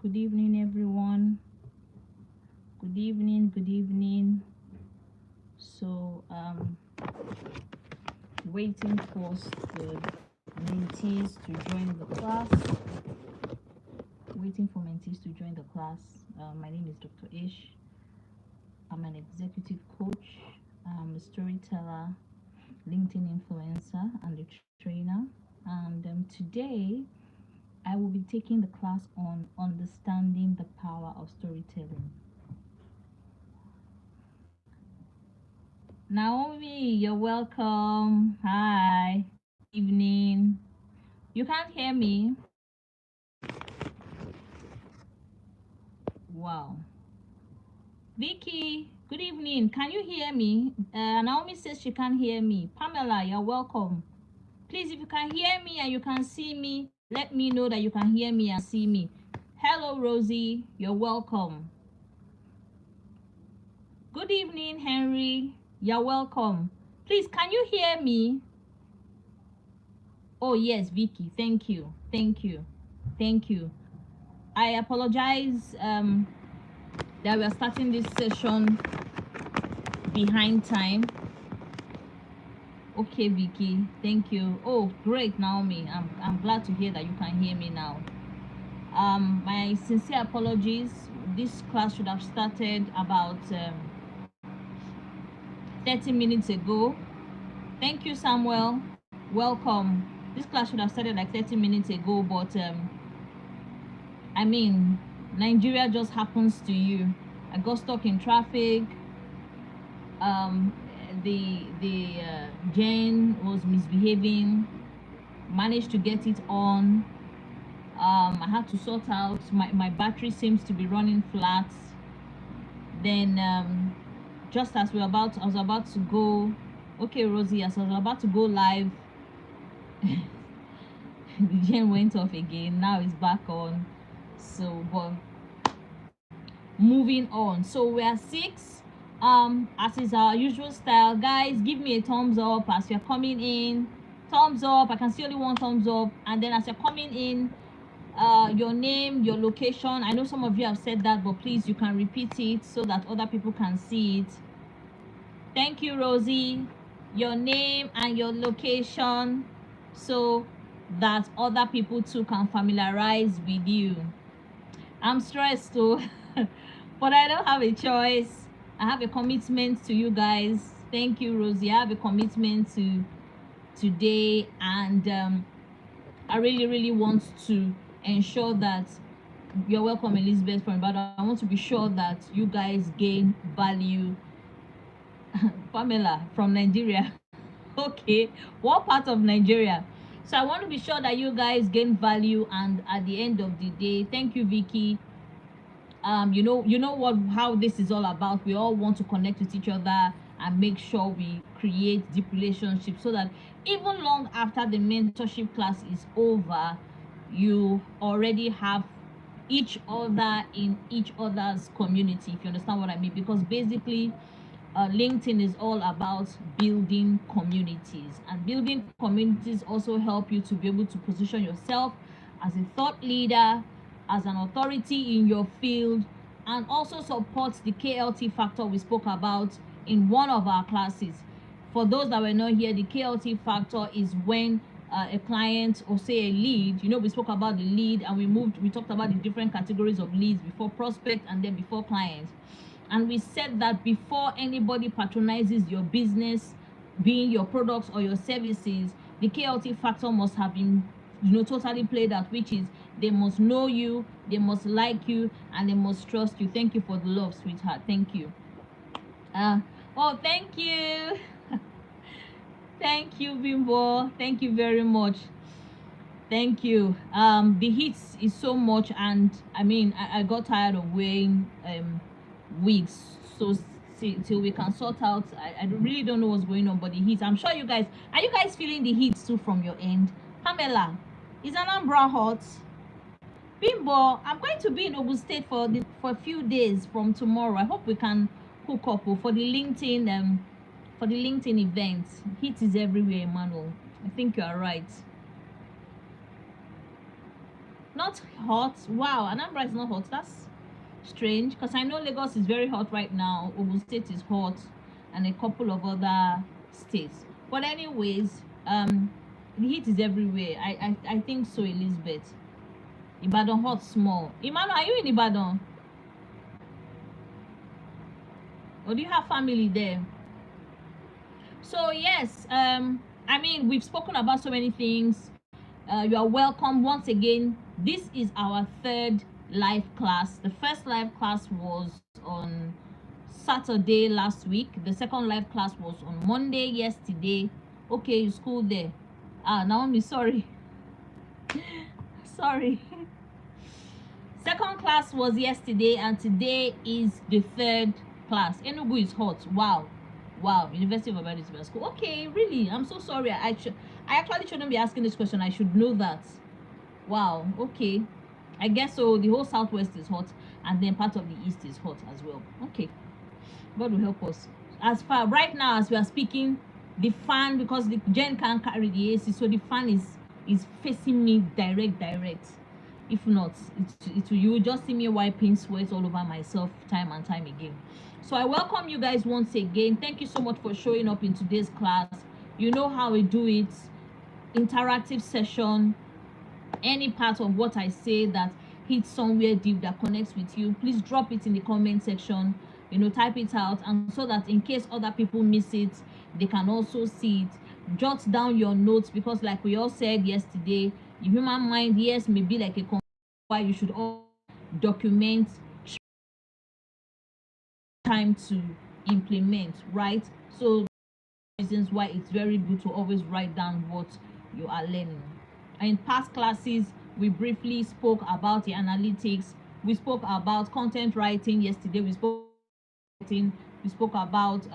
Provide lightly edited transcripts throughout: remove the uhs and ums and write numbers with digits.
Good evening, everyone. Good evening, good evening. So, waiting for the mentees to join the class. Waiting for mentees to join the class. My name is Dr. Ish. I'm an executive coach, I'm a storyteller, LinkedIn influencer, and a trainer. And today, I will be taking the class on understanding the power of storytelling. Naomi, you're welcome. Hi. Evening. You can't hear me? Wow. Vicky, good evening. Can you hear me? Naomi says she can't hear me. Pamela, you're welcome. Please, if you can hear me and you can see me, let me know that you can hear me and see me. Hello, Rosie. You're welcome. Good evening, Henry. You're welcome. Please, can you hear me? Oh, yes, Vicky. Thank you. Thank you. Thank you. I apologize that we are starting this session behind time. Okay, Vicky. Thank you. Oh, great, Naomi. I'm glad to hear that you can hear me now. My sincere apologies. This class should have started about 30 minutes ago. Thank you, Samuel. Welcome. This class should have started like 30 minutes ago, but I mean, Nigeria just happens to you. I got stuck in traffic. The Jane was misbehaving. Managed to get it on. I had to sort out my battery seems to be running flat. Then just as I was about to go. Okay, Rosie, as I was about to go live, the gen went off again. Now it's back on. So, but moving on. So we are 6. As is our usual style, guys, give me a thumbs up as you're coming in. Thumbs up. I can see only one thumbs up. And then as you're coming in, your name, your location. I know some of you have said that, but please, you can repeat it so that other people can see it. Thank you, Rosie. Your name and your location so that other people too can familiarize with you. I'm stressed too, but I don't have a choice. I have a commitment to you guys. Thank you, Rosie. I have a commitment to today, and I really want to ensure that you're welcome, Elizabeth from Ibadan. I want to be sure that you guys gain value. Pamela from Nigeria. Okay, what part of Nigeria? So I want to be sure that you guys gain value, and at the end of the day, thank you, Vicky. You know what, how this is all about. We all want to connect with each other and make sure we create deep relationships so that even long after the mentorship class is over, you already have each other in each other's community, if you understand what I mean. Because basically LinkedIn is all about building communities, and building communities also help you to be able to position yourself as a thought leader, as an authority in your field, and also supports the KLT factor we spoke about in one of our classes. For those that were not here, the KLT factor is when a client, or say a lead, we spoke about the lead, and we talked about the different categories of leads: before prospect and then before client. And we said that before anybody patronizes your business, being your products or your services, the KLT factor must have been totally played out, which is they must know you, they must like you, and they must trust you. Thank you for the love, sweetheart. Thank you. Oh, thank you. Thank you, Bimbo. Thank you very much. Thank you. The heat is so much, and I mean, I got tired of wearing wigs. So till we can sort out, I really don't know what's going on, but the heat, I'm sure you guys, are you guys feeling the heat too from your end? Pamela, is Anambra hot? Bimbo, I'm going to be in Ogun State for a few days from tomorrow. I hope we can hook up for the LinkedIn event. Heat is everywhere, Emmanuel. I think you are right. Not hot. Wow, Anambra is not hot. That's strange because I know Lagos is very hot right now. Ogun State is hot, and a couple of other states. But anyways, the heat is everywhere. I think so, Elizabeth. Ibadan hot small. Emmanuel, are you in Ibadan? Or do you have family there? So yes, I mean we've spoken about so many things. You are welcome once again. This is our third live class. The first live class was on Saturday last week. The second live class was on Monday yesterday. Okay, you school there. Naomi, sorry. Sorry. Second class was yesterday, and today is the third class. Enugu is hot. Wow. Wow. University of Ibadan is school. Okay, really. I'm so sorry. I actually shouldn't be asking this question. I should know that. Wow. Okay. I guess so. The whole southwest is hot, and then part of the east is hot as well. Okay. God will help us. As far right now as we are speaking, the fan, because the gen can't carry the AC, so the fan is facing me direct. If not, you will just see me wiping sweat all over myself time and time again. So I welcome you guys once again. Thank you so much for showing up in today's class. You know how we do it. Interactive session. Any part of what I say that hits somewhere deep that connects with you, please drop it in the comment section. Type it out, and so that in case other people miss it, they can also see it. Jot down your notes, because like we all said yesterday, the human mind, yes, may be like a why you should all document time to implement, right? So reasons why it's very good to always write down what you are learning. In past classes, we briefly spoke about the analytics. We spoke about content writing yesterday. We spoke about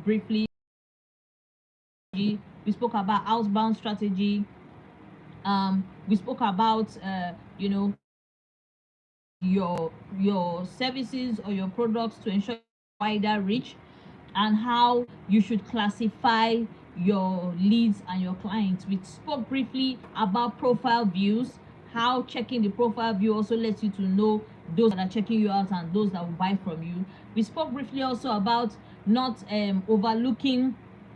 briefly. We spoke about outbound strategy. We spoke about your services or your products to ensure wider reach, and how you should classify your leads and your clients. We spoke briefly about profile views, how checking the profile view also lets you to know those that are checking you out and those that will buy from you. We spoke briefly also about not overlooking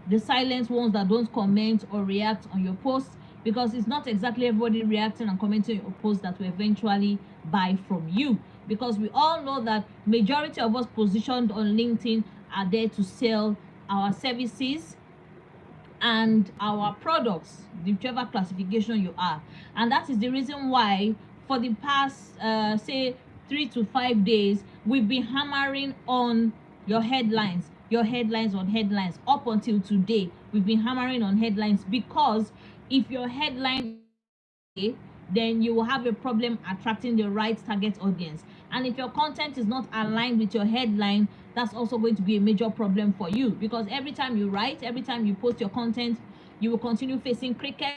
the silent ones that don't comment or react on your posts, because it's not exactly everybody reacting and commenting on your post that will eventually buy from you, because we all know that majority of us positioned on LinkedIn are there to sell our services and our products, whichever classification you are. And that is the reason why for the past say 3 to 5 days we've been hammering on your headlines, on headlines. Up until today we've been hammering on headlines, because if your headline, then you will have a problem attracting the right target audience. And if your content is not aligned with your headline, that's also going to be a major problem for you, because every time you write, every time you post your content, you will continue facing cricket,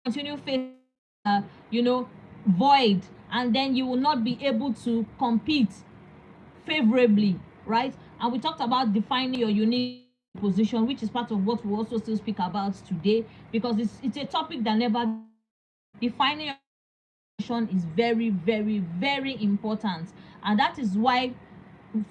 continue facing void, and then you will not be able to compete favorably, right? And we talked about defining your unique position, which is part of what we also still speak about today, because it's a topic that never defining your position is very important. And that is why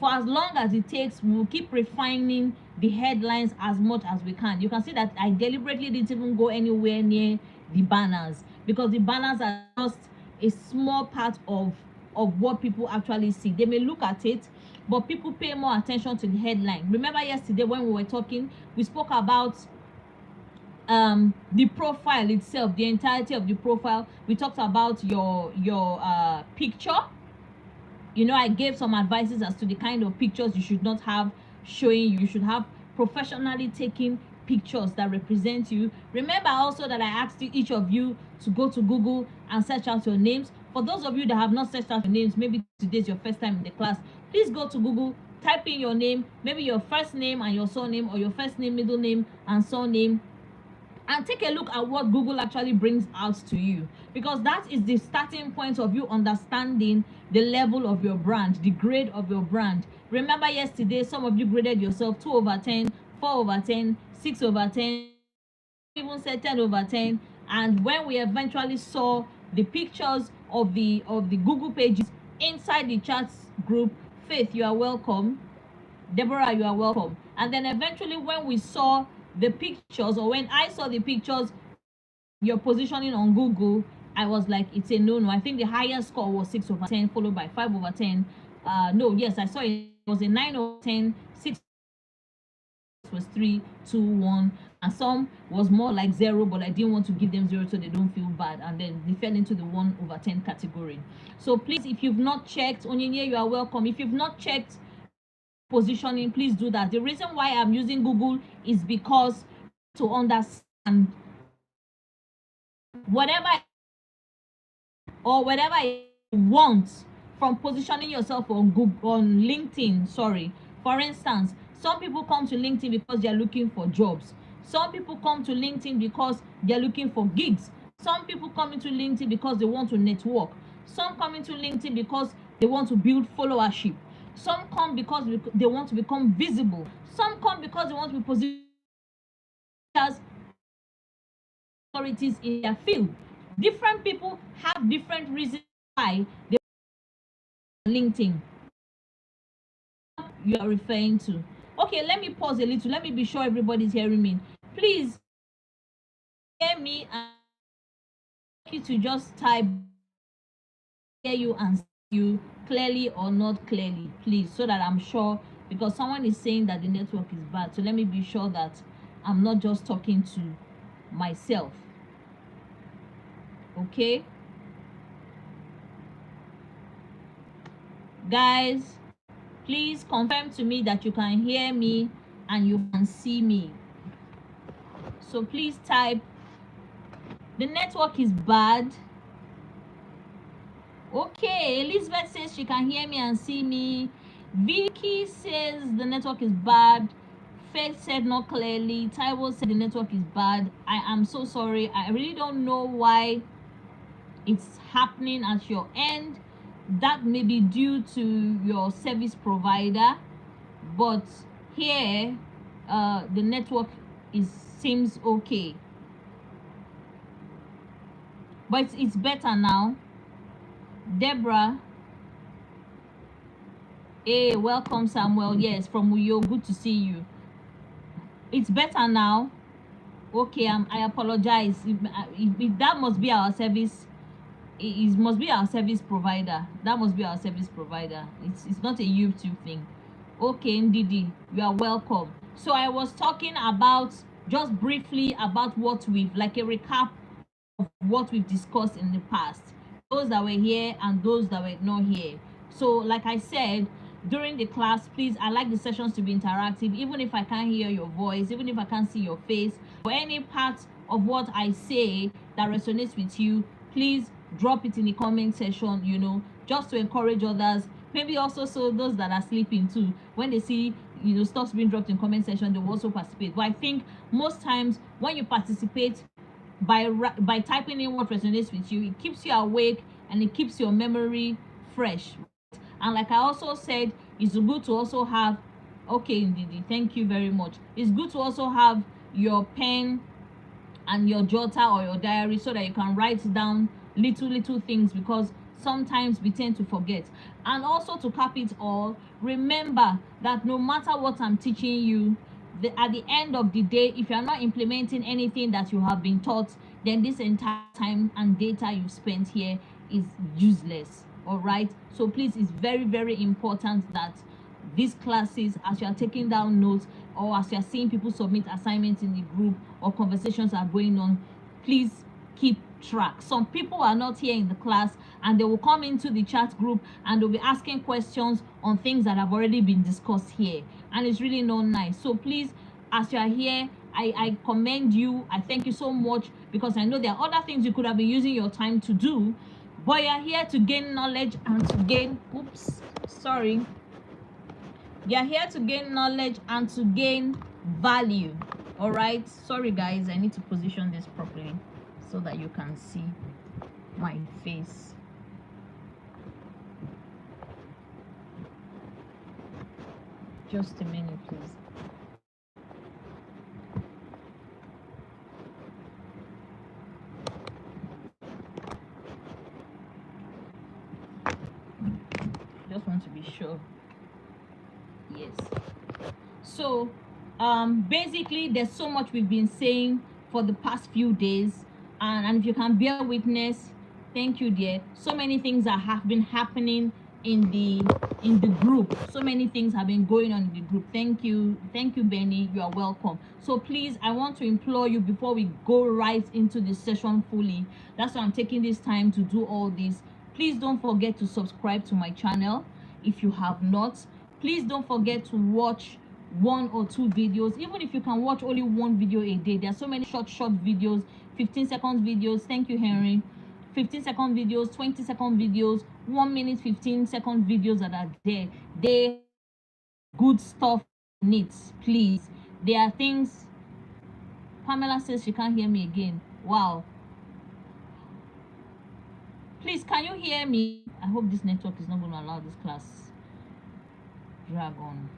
for as long as it takes, we'll keep refining the headlines as much as we can. You can see that I deliberately didn't even go anywhere near the banners, because the banners are just a small part of what people actually see. They may look at it, but people pay more attention to the headline. Remember yesterday when we were talking, we spoke about the profile itself, the entirety of the profile. We talked about your picture. I gave some advices as to the kind of pictures you should not have showing you. You should have professionally taken pictures that represent you. Remember also that I asked each of you to go to Google and search out your names. For those of you that have not searched out your names, maybe today's your first time in the class, please go to Google, type in your name, maybe your first name and your surname, or your first name, middle name and surname, and take a look at what Google actually brings out to you, because that is the starting point of you understanding the level of your brand, the grade of your brand. Remember yesterday, some of you graded yourself 2/10, 4/10, 6/10, even said 10/10, And when we eventually saw the pictures of the Google pages inside the chat group, Faith, you are welcome. Deborah, you are welcome. And then eventually when we saw the pictures, or when I saw the pictures of your positioning on Google, I was like, it's a no. I think the highest score was 6/10, followed by 5/10. No, yes, I saw it was a 9/10, 6 was 3, 2, 1, and some was more like 0, but I didn't want to give them 0 so they don't feel bad, and then they fell into the 1/10 category. So please, if you've not checked, Onyinye, you are welcome. If you've not checked positioning, please do that. The reason why I'm using Google is because to understand whatever or whatever you want from positioning yourself on Google, on LinkedIn. Sorry, for instance, some people come to LinkedIn because they're looking for jobs. Some people come to LinkedIn because they're looking for gigs. Some people come into LinkedIn because they want to network. Some come into LinkedIn because they want to build followership. Some come because they want to become visible. Some come because they want to be positioned as authorities in their field. Different people have different reasons why they LinkedIn you are referring to. Okay, let me pause a little. Let me be sure everybody's hearing me. Please hear me and you to just type hear you and see you clearly or not clearly, please, so that I'm sure, because someone is saying that the network is bad. So let me be sure that I'm not just talking to myself. Okay, guys, please confirm to me that you can hear me and you can see me. So please type the network is bad. Okay, Elizabeth says she can hear me and see me. Vicky says the network is bad. Faith said not clearly. Taiwo said the network is bad. I am so sorry. I really don't know why it's happening at your end. That may be due to your service provider, but here the network is seems okay. But it's better now. Deborah, hey, welcome Samuel. Yes, from Uyo. Good to see you. It's better now. Okay, I apologize. If that must be our service. It must be our service provider. That must be our service provider. It's not a YouTube thing. Okay, Ndidi, you are welcome. So I was talking about just briefly about what we've like a recap of what we've discussed in the past, those that were here and those that were not here. So like I said during the class, please, I like the sessions to be interactive. Even if I can't hear your voice, even if I can't see your face, or any part of what I say that resonates with you, please drop it in the comment section, you know, just to encourage others. Maybe also so those that are sleeping too, when they see, you know, stuff's being dropped in comment section, they will also participate. But I think most times when you participate by typing in what resonates with you, it keeps you awake and it keeps your memory fresh. And like I also said, it's good to also have, okay, Ndidi, thank you very much. It's good to also have your pen and your jotter or your diary so that you can write down little things, because sometimes we tend to forget. And also, to cap it all, remember that no matter what I'm teaching you, at the end of the day, if you're not implementing anything that you have been taught, then this entire time and data you've spent here is useless. All right, so please, it's very important that these classes, as you are taking down notes or as you are seeing people submit assignments in the group or conversations are going on, please keep track. Some people are not here in the class and they will come into the chat group and they'll be asking questions on things that have already been discussed here, and it's really not nice. So please, as you are here, I commend you. I thank you so much, because I know there are other things you could have been using your time to do, but you're here to gain knowledge and to gain you're here to gain knowledge and to gain value. All right, sorry guys, I need to position this properly so that you can see my face. Just a minute, please. want to be sure. Yes. So basically there's so much we've been saying for the past few days, and if you can bear witness, thank you dear, so many things that have been happening in the group. So many things have been going on in the group. Thank you Benny, you are welcome. So please, I want to implore you, before we go right into the session fully, that's why I'm taking this time to do all this. Please don't forget to subscribe to my channel if you have not. Please don't forget to watch 1 or 2 videos, even if you can watch only 1 video a day. There are so many short videos, 15-second videos. Thank you Henry. 15-second videos, 20-second videos, 1 minute 15-second videos that are there. They good stuff needs. Please, there are things. Pamela says she can't hear me again. Wow. Please, can you hear me? I hope this network is not going to allow this class drag on.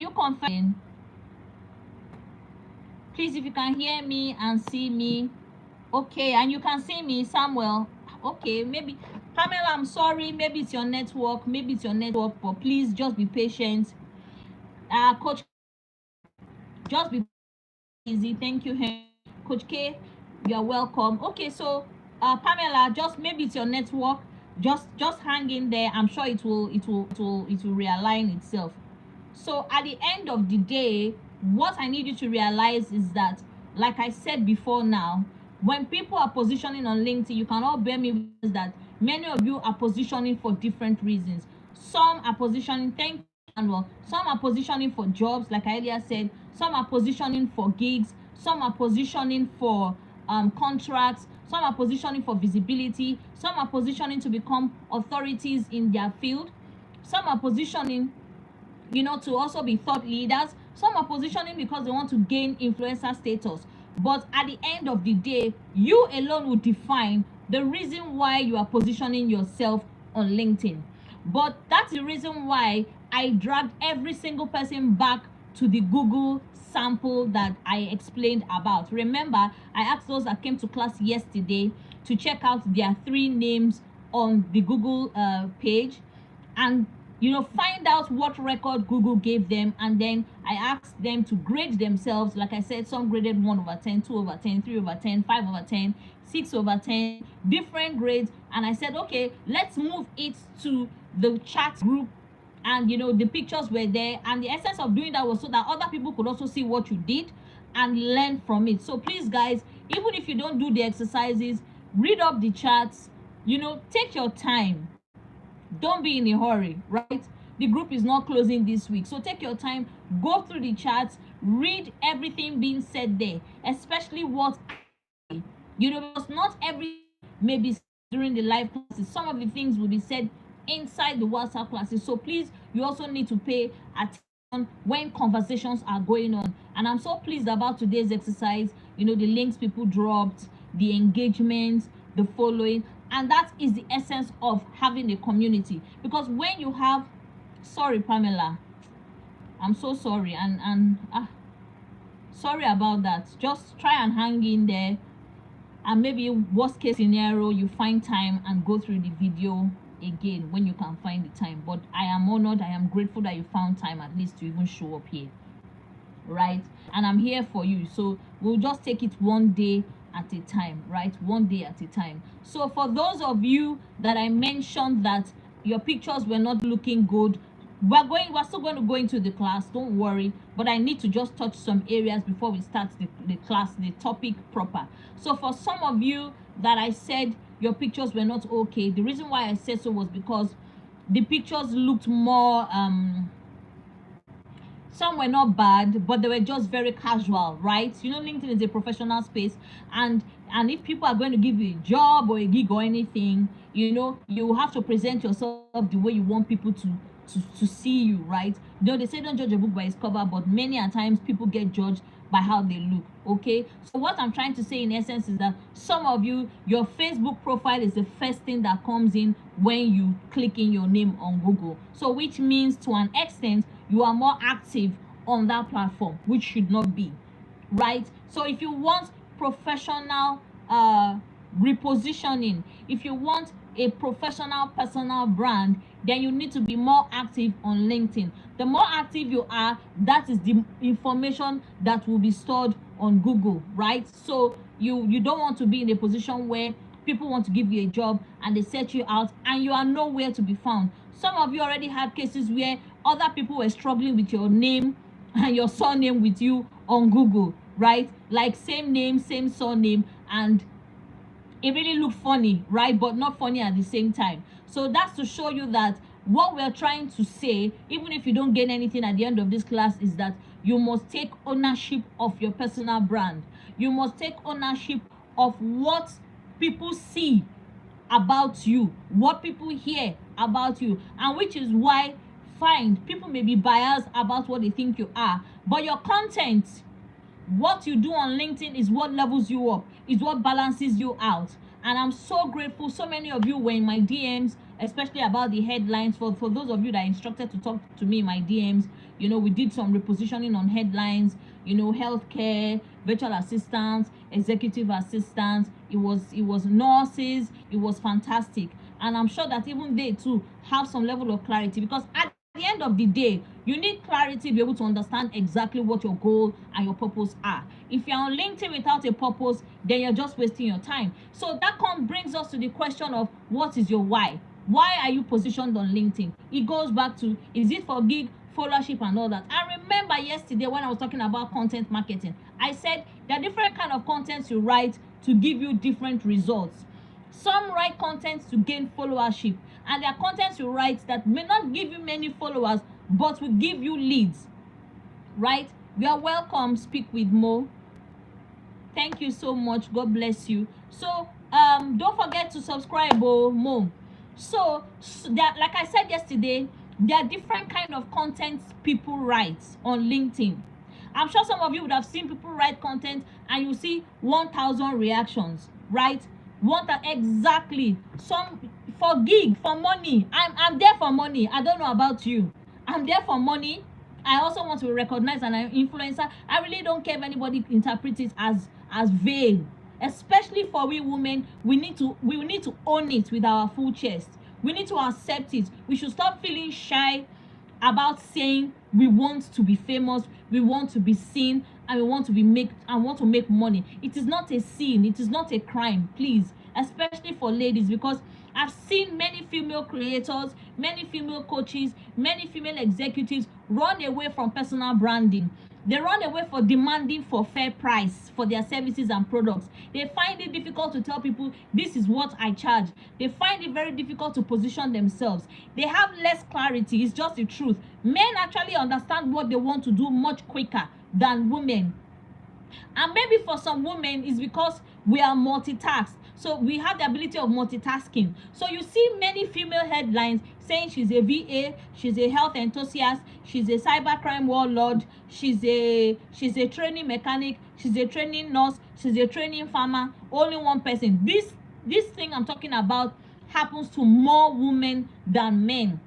You confirm? Please, if you can hear me and see me. Okay, and you can see me, Samuel. Okay, maybe Pamela, I'm sorry, maybe it's your network, but please just be patient. Coach, just be easy. Thank you, Henry. Coach K, you're welcome. Okay, so Pamela, just maybe it's your network. Just hang in there. I'm sure it will realign itself. So at the end of the day, what I need you to realize is that, like I said before now, when people are positioning on LinkedIn, you can all bear me witness that many of you are positioning for different reasons. Some are positioning, thank you, Manuel. Some are positioning for jobs, like I earlier said. Some are positioning for gigs. Some are positioning for contracts. Some are positioning for visibility. Some are positioning to become authorities in their field. Some are positioning, to also be thought leaders. Some are positioning because they want to gain influencer status. But at the end of the day, you alone will define the reason why you are positioning yourself on LinkedIn. But that's the reason why I dragged every single person back to the Google sample that I explained about. Remember, I asked those that came to class yesterday to check out their 3 names on the Google page, and find out what record Google gave them, and then I asked them to grade themselves. Like I said, some graded 1/10, 2/10, 3/10, 5/10, 6/10, different grades. And I said, okay, let's move it to the chat group, and the pictures were there, and the essence of doing that was so that other people could also see what you did and learn from it. So please guys, even if you don't do the exercises, read up the charts, take your time. Don't be in a hurry, right? The group is not closing this week, so take your time, go through the charts, read everything being said there, especially what because not every maybe during the live classes. Some of the things will be said inside the WhatsApp classes. So please, you also need to pay attention when conversations are going on. And I'm so pleased about today's exercise. The links people dropped, the engagements, the following, and that is the essence of having a community. Because when you have, sorry Pamela, I'm so sorry, and sorry about that. Just try and hang in there, and maybe worst case scenario, you find time and go through the video again when you can find the time. But I am honored, I am grateful that you found time at least to even show up here, right? And I'm here for you. So we'll just take it one day at a time, right? One day at a time. So for those of you that I mentioned that your pictures were not looking good, we're still going to go into the class, don't worry, but I need to just touch some areas before we start the class, the topic proper. So for some of you that I said your pictures were not okay, the reason why I said so was because the pictures looked more some were not bad, but they were just very casual, right? LinkedIn is a professional space, and if people are going to give you a job or a gig or anything, you have to present yourself the way you want people to see you, right? They say don't judge a book by its cover, but many a times people get judged by how they look. Okay, so what I'm trying to say in essence is that some of you, your Facebook profile is the first thing that comes in when you click in your name on Google. So which means to an extent you are more active on that platform, which should not be, right? So if you want professional repositioning. If you want a professional personal brand, then you need to be more active on LinkedIn. The more active you are, that is the information that will be stored on Google, right? So you don't want to be in a position where people want to give you a job and they set you out and you are nowhere to be found. Some of you already had cases where other people were struggling with your name and your surname with you on Google, right? Like same name, same surname, and it really looked funny, right? But not funny at the same time. So that's to show you that what we're trying to say, even if you don't gain anything at the end of this class, is that you must take ownership of your personal brand. You must take ownership of what people see about you, what people hear about you, and which is why, fine, people may be biased about what they think you are, but your content, what you do on LinkedIn, is what levels you up, is what balances you out. And I'm so grateful. So many of you were in my DMs, especially about the headlines. For those of you that are instructed to talk to me in my DMs, you know, we did some repositioning on headlines, you know, healthcare, virtual assistants, executive assistants. It was nurses. It was fantastic. And I'm sure that even they too have some level of clarity, because at the end of the day, you need clarity to be able to understand exactly what your goal and your purpose are. If you're on LinkedIn without a purpose, then you're just wasting your time. So that brings us to the question of, what is your why? Why are you positioned on LinkedIn? It goes back to, is it for gig, followership, and all that? I remember yesterday when I was talking about content marketing, I said there are different kind of contents you write to give you different results. Some write content to gain followership, and there are contents you write that may not give you many followers but will give you leads, right? You are welcome. Speak with Mo. Thank you so much. God bless you. So don't forget to subscribe, Mo. So that, like I said yesterday, there are different kind of content people write on LinkedIn. I'm sure some of you would have seen people write content and you see 1,000 reactions, right? What exactly? Some for gig, for money. I'm there for money. I don't know about you. I'm there for money. I also want to be recognized as an influencer. I really don't care if anybody interprets it as vague. Especially for we women, we need to own it with our full chest. We need to accept it. We should stop feeling shy about saying we want to be famous, we want to be seen, and we want to make money. It is not a sin, it is not a crime, please, especially for ladies, because I've seen many female creators, many female coaches, many female executives run away from personal branding. They run away for demanding for fair price for their services and products. They find it difficult to tell people, this is what I charge. They find it very difficult to position themselves. They have less clarity. It's just the truth. Men actually understand what they want to do much quicker than women. And maybe for some women, it's because we are multitasked. So we have the ability of multitasking. So you see many female headlines saying she's a VA, she's a health enthusiast, she's a cybercrime warlord, she's a training mechanic, she's a training nurse, she's a training farmer. Only one person. This thing I'm talking about happens to more women than men.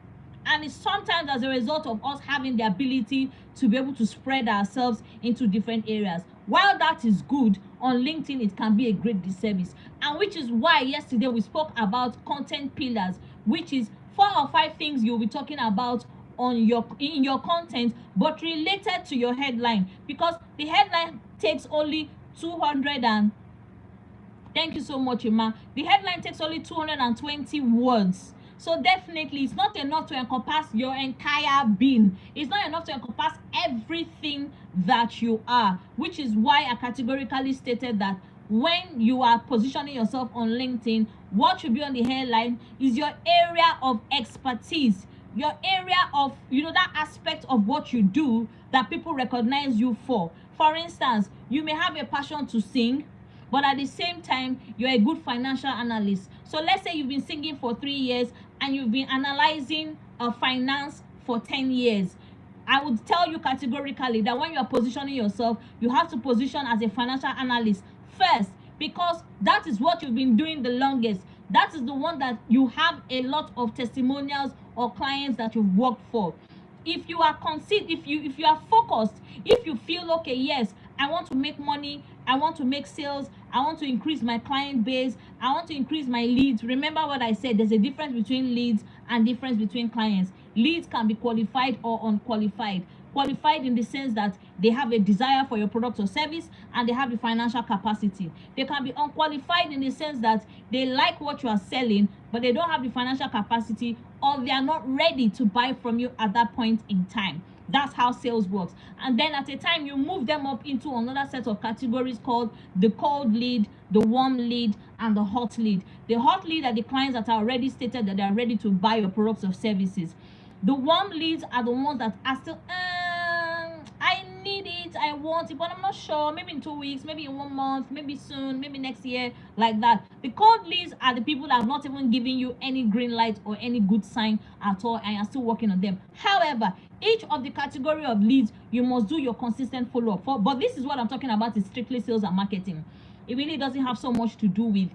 And it's sometimes as a result of us having the ability to be able to spread ourselves into different areas. While that is good, on LinkedIn it can be a great disservice. And which is why yesterday we spoke about content pillars, which is 4 or 5 things you'll be talking about in your content, but related to your headline, because the headline takes only 200 and thank you so much, Emma. The headline takes only 220 words. So definitely it's not enough to encompass your entire being. It's not enough to encompass everything that you are, which is why I categorically stated that when you are positioning yourself on LinkedIn, what should be on the headline is your area of expertise, your area of, that aspect of what you do that people recognize you for. For instance, you may have a passion to sing, but at the same time, you're a good financial analyst. So let's say you've been singing for 3 years and you've been analyzing finance for 10 years. I would tell you categorically that when you're positioning yourself, you have to position as a financial analyst first, because that is what you've been doing the longest. That is the one that you have a lot of testimonials or clients that you've worked for. If you are if you are focused, if you feel, okay, yes, I want to make money I want to make sales, I want to increase my client base, I want to increase my leads. Remember what I said, there's a difference between leads and difference between clients. Leads can be qualified or unqualified. Qualified in the sense that they have a desire for your product or service and they have the financial capacity. They can be unqualified in the sense that they like what you are selling, but they don't have the financial capacity, or they are not ready to buy from you at that point in time. That's how sales works. And then at a time, you move them up into another set of categories called the cold lead, the warm lead, and the hot lead. The hot lead are the clients that are already stated that they are ready to buy your products or services. The warm leads are the ones that are still, I need it, I want it, but I'm not sure. Maybe in 2 weeks, maybe in 1 month, maybe soon, maybe next year, like that. The cold leads are the people that have not even given you any green light or any good sign at all, and you're still working on them. However, each of the category of leads, you must do your consistent follow-up for. But this is what I'm talking about, is strictly sales and marketing. It really doesn't have so much to do with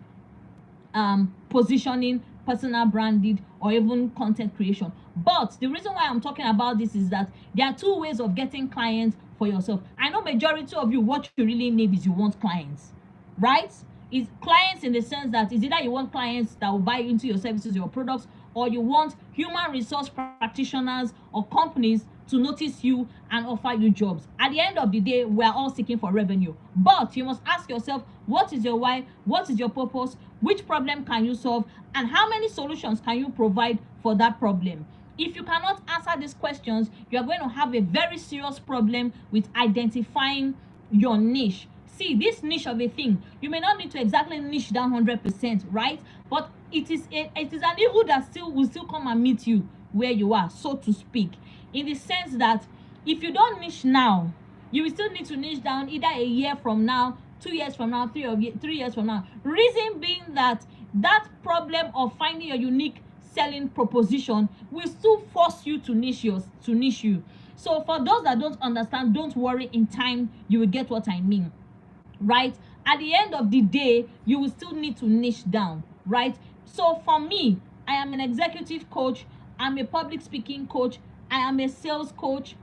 positioning, personal branding, or even content creation. But the reason why I'm talking about this is that there are 2 ways of getting clients for yourself. I know majority of you, what you really need is you want clients, right? It's clients in the sense that it's either you want clients that will buy into your services, your products, or you want human resource practitioners or companies to notice you and offer you jobs. At the end of the day, we're all seeking for revenue. But you must ask yourself, what is your why? What is your purpose? Which problem can you solve? And how many solutions can you provide for that problem? If you cannot answer these questions, you are going to have a very serious problem with identifying your niche. See, this niche of a thing, you may not need to exactly niche down 100%, right? But it is an evil that will still come and meet you where you are, so to speak. In the sense that if you don't niche now, you will still need to niche down either a year from now, 2 years from now, 3 years from now. Reason being that problem of finding your unique selling proposition will still force you to niche you. So for those that don't understand, don't worry, in time you will get what I mean, right? At the end of the day, you will still need to niche down, right? So for me, I am an executive coach, I'm a public speaking coach, I am a sales coach,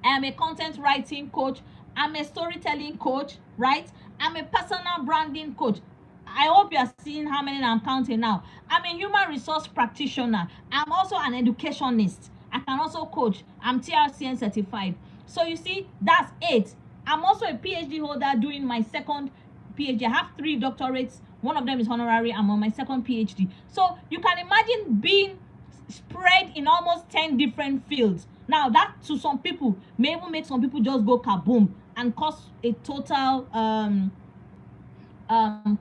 I am a content writing coach, I'm a storytelling coach, right? I'm a personal branding coach. I hope you are seeing how many I'm counting now. I'm a human resource practitioner. I'm also an educationist. I can also coach. I'm TRCN certified. So you see, that's 8. I'm also a PhD holder doing my second PhD. I have 3 doctorates. One of them is honorary. I'm on my second PhD. So you can imagine being spread in almost 10 different fields. Now that, to some people, may even make some people just go kaboom and cause a total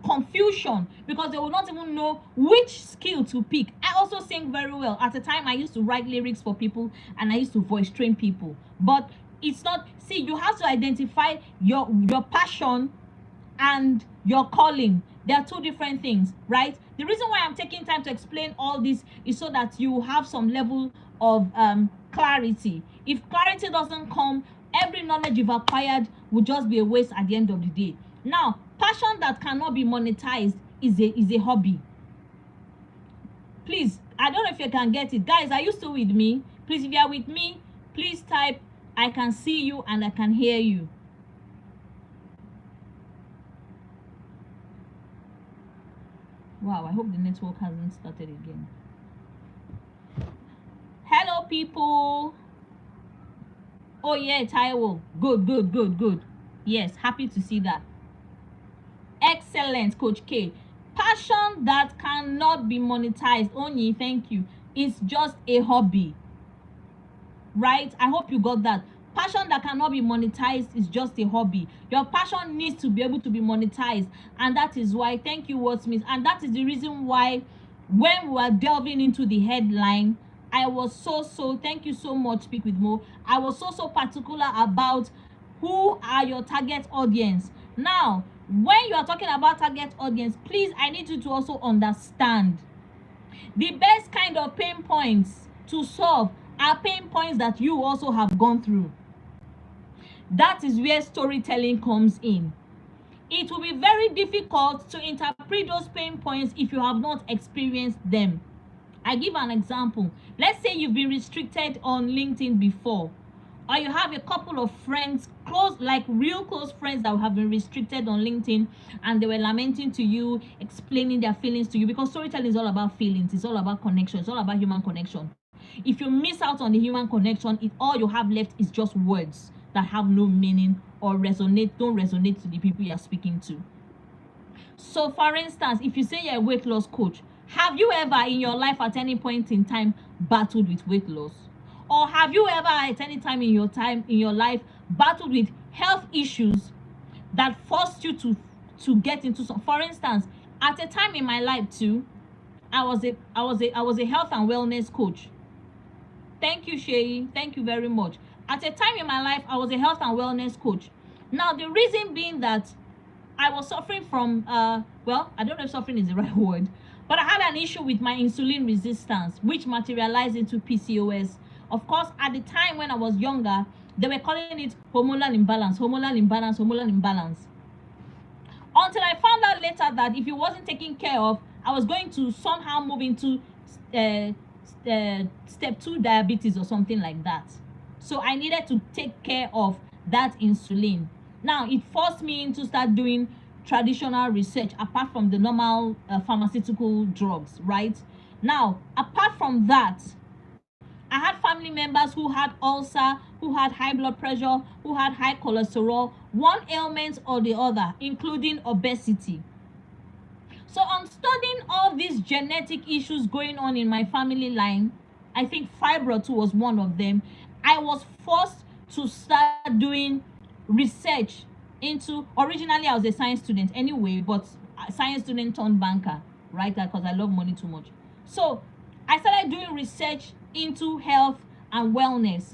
confusion, because they will not even know which skill to pick. I also sing very well. At the time, I used to write lyrics for people and I used to voice train people. But it's not, see, you have to identify your passion and your calling. They are 2 different things, right? The reason why I'm taking time to explain all this is so that you have some level of clarity. If clarity doesn't come, every knowledge you've acquired will just be a waste at the end of the day. Now, passion that cannot be monetized is a hobby. Please, I don't know if you can get it. Guys, are you still with me? Please, if you are with me, please type, I can see you and I can hear you. Wow, I hope the network hasn't started again. Hello, people. Oh, yeah, Taiwo. Good. Yes, happy to see that. Excellent, Coach K. Passion that cannot be monetized, Onyi, thank you, is just a hobby, right? I hope you got that. Passion that cannot be monetized is just a hobby. Your passion needs to be able to be monetized, and that is why, thank you, Wordsmith, and that is the reason why when we were delving into the headline, I was so thank you so much, Speak with Mo. I was so particular about who are your target audience. Now, when you are talking about target audience, please, I need you to also understand the best kind of pain points to solve are pain points that you also have gone through. That is where storytelling comes in. It will be very difficult to interpret those pain points if you have not experienced them. I give an example. Let's say you've been restricted on LinkedIn before. or you have a couple of friends, close, like real close friends that have been restricted on LinkedIn, and they were lamenting to you, explaining their feelings to you, because storytelling is all about feelings, it's all about connection, it's all about human connection. If you miss out on the human connection, all you have left is just words that have no meaning or don't resonate to the people you are speaking to. So for instance, if you say you're a weight loss coach, have you ever in your life at any point in time battled with weight loss? Or have you ever at any time in your life battled with health issues that forced you to get into some? For instance, at a time in my life too, I was a health and wellness coach. Thank you, Shay. Thank you very much. At a time in my life, I was a health and wellness coach. Now, the reason being that I was suffering from, well, I don't know if suffering is the right word, but I had an issue with my insulin resistance, which materialized into PCOS. Of course, at the time when I was younger, they were calling it hormonal imbalance, hormonal imbalance, hormonal imbalance. Until I found out later that if it wasn't taken care of, I was going to somehow move into step 2 diabetes or something like that. So I needed to take care of that insulin. Now, it forced me to start doing traditional research apart from the normal pharmaceutical drugs, right? Now, apart from that, I had family members who had ulcer, who had high blood pressure, who had high cholesterol, one ailment or the other, including obesity. So on studying all these genetic issues going on in my family line, I think fibroid was one of them. I was forced to start doing research into, originally I was a science student anyway, but a science student turned banker, right? Because I love money too much. So I started doing research into health and wellness.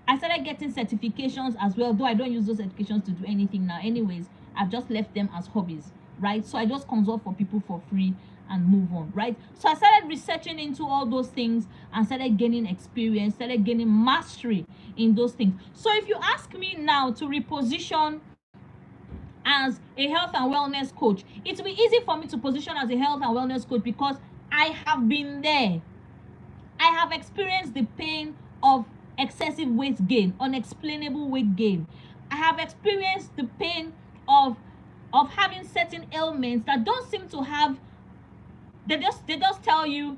I started getting certifications as well, though I don't use those certifications to do anything now. Anyways, I've just left them as hobbies, right? So I just consult for people for free and move on, right? So I started researching into all those things and started gaining experience, started gaining mastery in those things. So if you ask me now to reposition as a health and wellness coach, it will be easy for me to position as a health and wellness coach because I have been there. I have experienced the pain of excessive weight gain, unexplainable weight gain. I have experienced the pain of having certain ailments that don't seem to have, they just tell you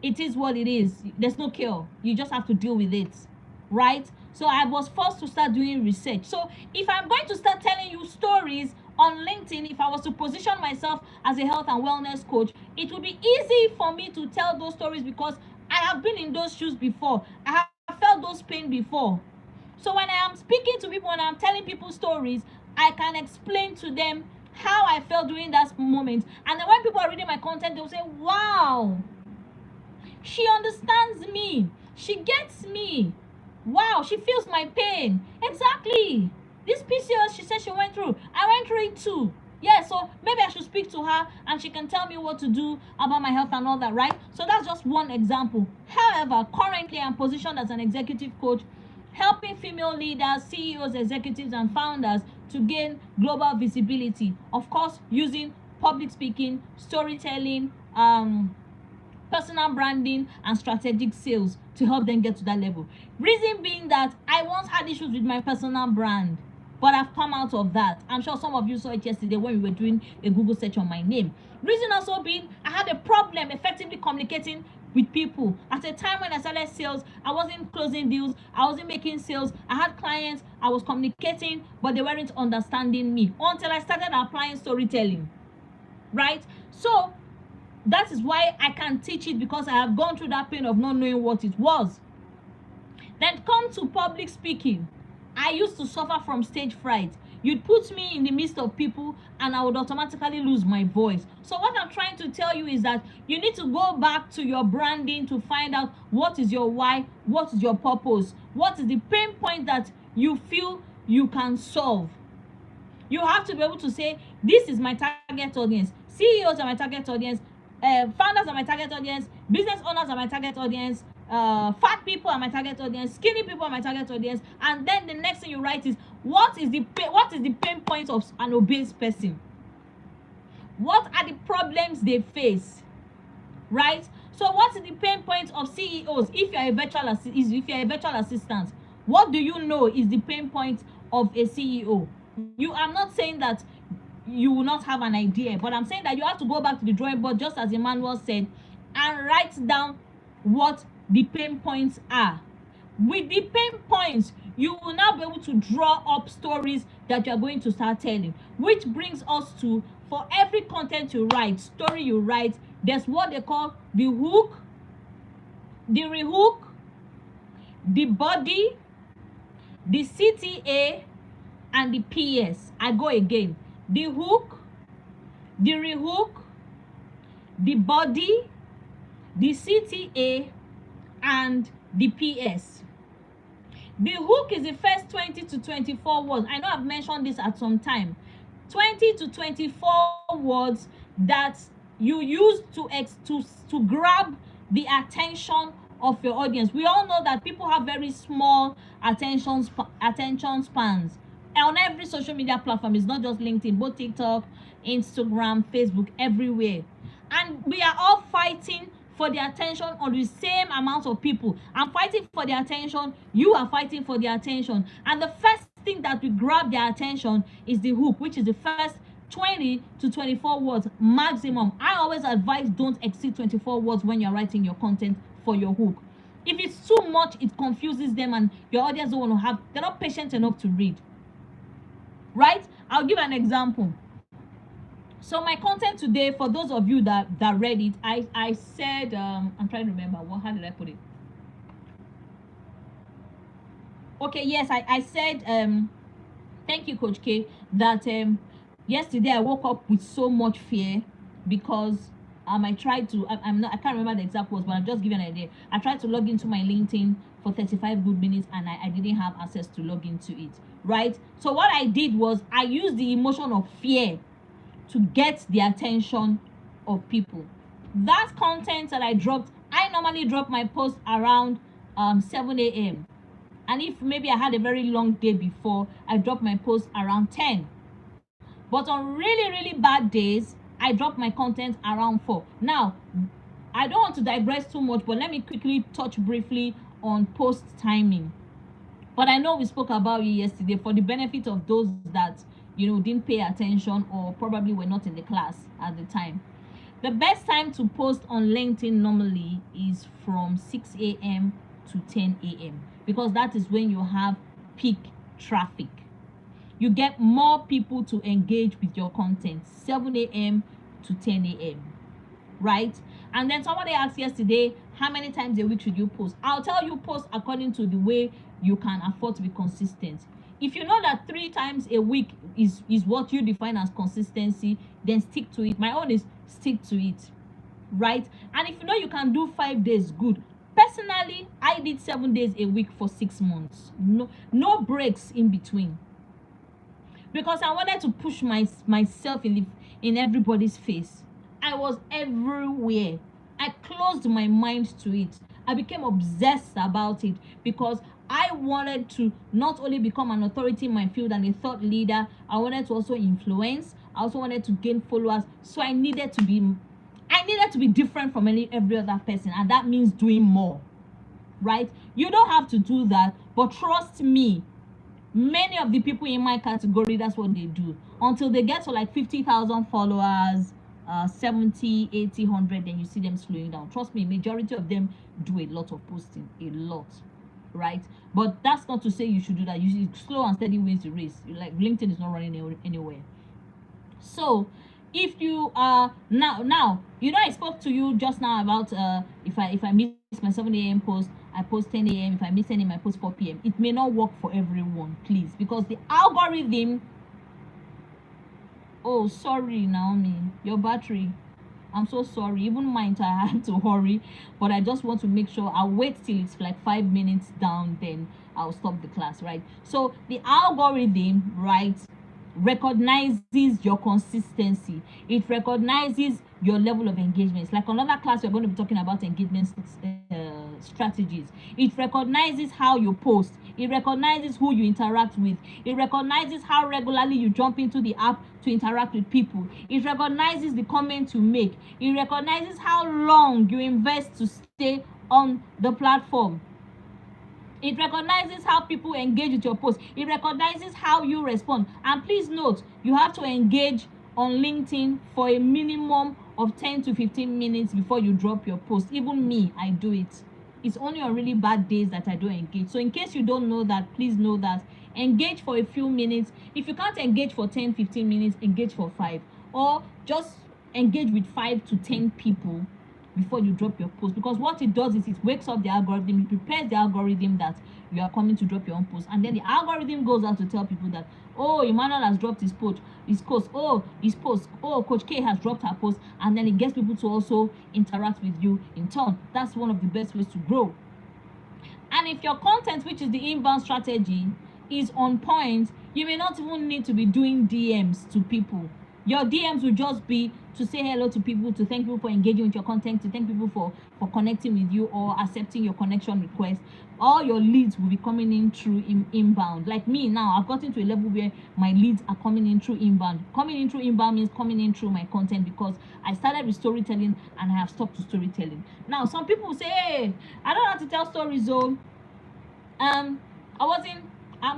it is what it is. There's no cure. You just have to deal with it, right? So I was forced to start doing research. So if I'm going to start telling you stories on LinkedIn, if I was to position myself as a health and wellness coach, it would be easy for me to tell those stories because I have been in those shoes before. I have felt those pain before. So when I am speaking to people, when I'm telling people stories, I can explain to them how I felt during that moment. And then when people are reading my content, they'll say, wow, she understands me. She gets me. Wow, she feels my pain. Exactly. This PCOS she said she went through, I went through it too. Yeah, so maybe I should speak to her and she can tell me what to do about my health and all that, right? So that's just one example. However, currently I'm positioned as an executive coach, helping female leaders, CEOs, executives, and founders to gain global visibility. Of course, using public speaking, storytelling, personal branding, and strategic sales to help them get to that level. Reason being that I once had issues with my personal brand, but I've come out of that. I'm sure some of you saw it yesterday when we were doing a Google search on my name. Reason also being I had a problem effectively communicating with people. At a time when I started sales, I wasn't closing deals, I wasn't making sales. I had clients, I was communicating, but they weren't understanding me until I started applying storytelling, right? So that is why I can teach it, because I have gone through that pain of not knowing what it was. Then come to public speaking. I used to suffer from stage fright. You'd put me in the midst of people and I would automatically lose my voice. So what I'm trying to tell you is that you need to go back to your branding to find out what is your why, what is your purpose, what is the pain point that you feel you can solve. You have to be able to say, this is my target audience. CEOs are my target audience. Founders are my target audience. Business owners are my target audience. Fat people are my target audience. Skinny people are my target audience. And then the next thing you write is, what is the pain point of an obese person? What are the problems they face? Right? So what is the pain point of CEOs if you're a virtual assistant? What do you know is the pain point of a CEO? I'm not saying that you will not have an idea, but I'm saying that you have to go back to the drawing board, just as Emmanuel said, and write down what the pain points are. With the pain points, you will now be able to draw up stories that you are going to start telling, which brings us to, for every content you write, story you write, there's what they call the hook, the rehook, the body, the CTA, and the PS. I go again. The hook, the rehook, the body, the CTA, and the PS. The hook is the first 20 to 24 words. I know I've mentioned this at some time. 20 to 24 words that you use to grab the attention of your audience. We all know that people have very small attention spans on every social media platform. It's not just LinkedIn, both TikTok, Instagram, Facebook, everywhere. And we are all fighting for the attention of the same amount of people. I'm fighting for the attention, you are fighting for the attention. And the first thing that will grab their attention is the hook, which is the first 20 to 24 words maximum. I always advise don't exceed 24 words when you're writing your content for your hook. If it's too much, it confuses them and your audience don't want to have, they're not patient enough to read. Right? I'll give an example. So my content today, for those of you that read it, I said, I'm trying to remember, how did I put it? Okay, yes, I said, thank you, Coach K, that yesterday I woke up with so much fear because I tried to, I can't remember the exact words, but I'm just giving an idea. I tried to log into my LinkedIn for 35 good minutes and I didn't have access to log into it, right? So what I did was I used the emotion of fear to get the attention of people. That content that I dropped, I normally drop my post around 7 a.m. And if maybe I had a very long day before, I drop my post around 10. But on really, really bad days, I drop my content around 4. Now, I don't want to digress too much, but let me quickly touch briefly on post timing. But I know we spoke about it yesterday for the benefit of those that didn't pay attention or probably were not in the class at the time. The best time to post on LinkedIn normally is from 6 a.m. to 10 a.m. because that is when you have peak traffic. You get more people to engage with your content, 7 a.m. to 10 a.m. right? And then somebody asked yesterday, how many times a week should you post? I'll tell you, post according to the way you can afford to be consistent. If you know that 3 times a week is what you define as consistency, then stick to it. My own is stick to it, right? And if you know you can do 5 days, good. Personally, I did 7 days a week for 6 months. No breaks in between. Because I wanted to push myself in everybody's face. I was everywhere. I closed my mind to it. I became obsessed about it because I wanted to not only become an authority in my field and a thought leader, I wanted to also influence. I also wanted to gain followers. So I needed to be different from every other person, and that means doing more, right? You don't have to do that, but trust me, many of the people in my category, that's what they do until they get to like 50,000 followers, 70, 80, 100, then you see them slowing down. Trust me, majority of them do a lot of posting, a lot, right? But that's not to say you should do that. You should, slow and steady wins the race. Like LinkedIn is not running anywhere. So if you are now I spoke to you just now about if I miss my 7 a.m. post, I post 10 a.m. If I miss any, I post 4 p.m. It may not work for everyone, please, because the algorithm. Oh, sorry, Naomi, your battery. I'm so sorry. Even mine, I had to hurry, but I just want to make sure I'll wait till it's like 5 minutes down, then I'll stop the class, right? So the algorithm, right, recognizes your consistency. It recognizes your level of engagement. It's like another class we're going to be talking about engagement strategies. It recognizes how you post. It recognizes who you interact with. It recognizes how regularly you jump into the app to interact with people. It recognizes the comments you make. It recognizes how long you invest to stay on the platform. It recognizes how people engage with your post. It recognizes how you respond. And please note, you have to engage on LinkedIn for a minimum of 10 to 15 minutes before you drop your post. Even me, I do it. It's only on really bad days that I don't engage. So in case you don't know that, please know that. Engage for a few minutes. If you can't engage for 10, 15 minutes, engage for 5. Or just engage with 5 to 10 people before you drop your post, because what it does is it wakes up the algorithm. It prepares the algorithm that you are coming to drop your own post, and then the algorithm goes out to tell people that, oh, Emmanuel has dropped his post, oh, Coach K has dropped her post, and then it gets people to also interact with you in turn. That's one of the best ways to grow. And if your content, which is the inbound strategy, is on point, you may not even need to be doing DMs to people. Your DMs will just be to say hello to people, to thank people for engaging with your content, to thank people for connecting with you or accepting your connection request. All your leads will be coming in through inbound. Like me now, I've gotten to a level where my leads are coming in through inbound. Coming in through inbound means coming in through my content, because I started with storytelling and I have stopped to storytelling. Now, some people say, hey, I don't know how to tell stories, though. I'm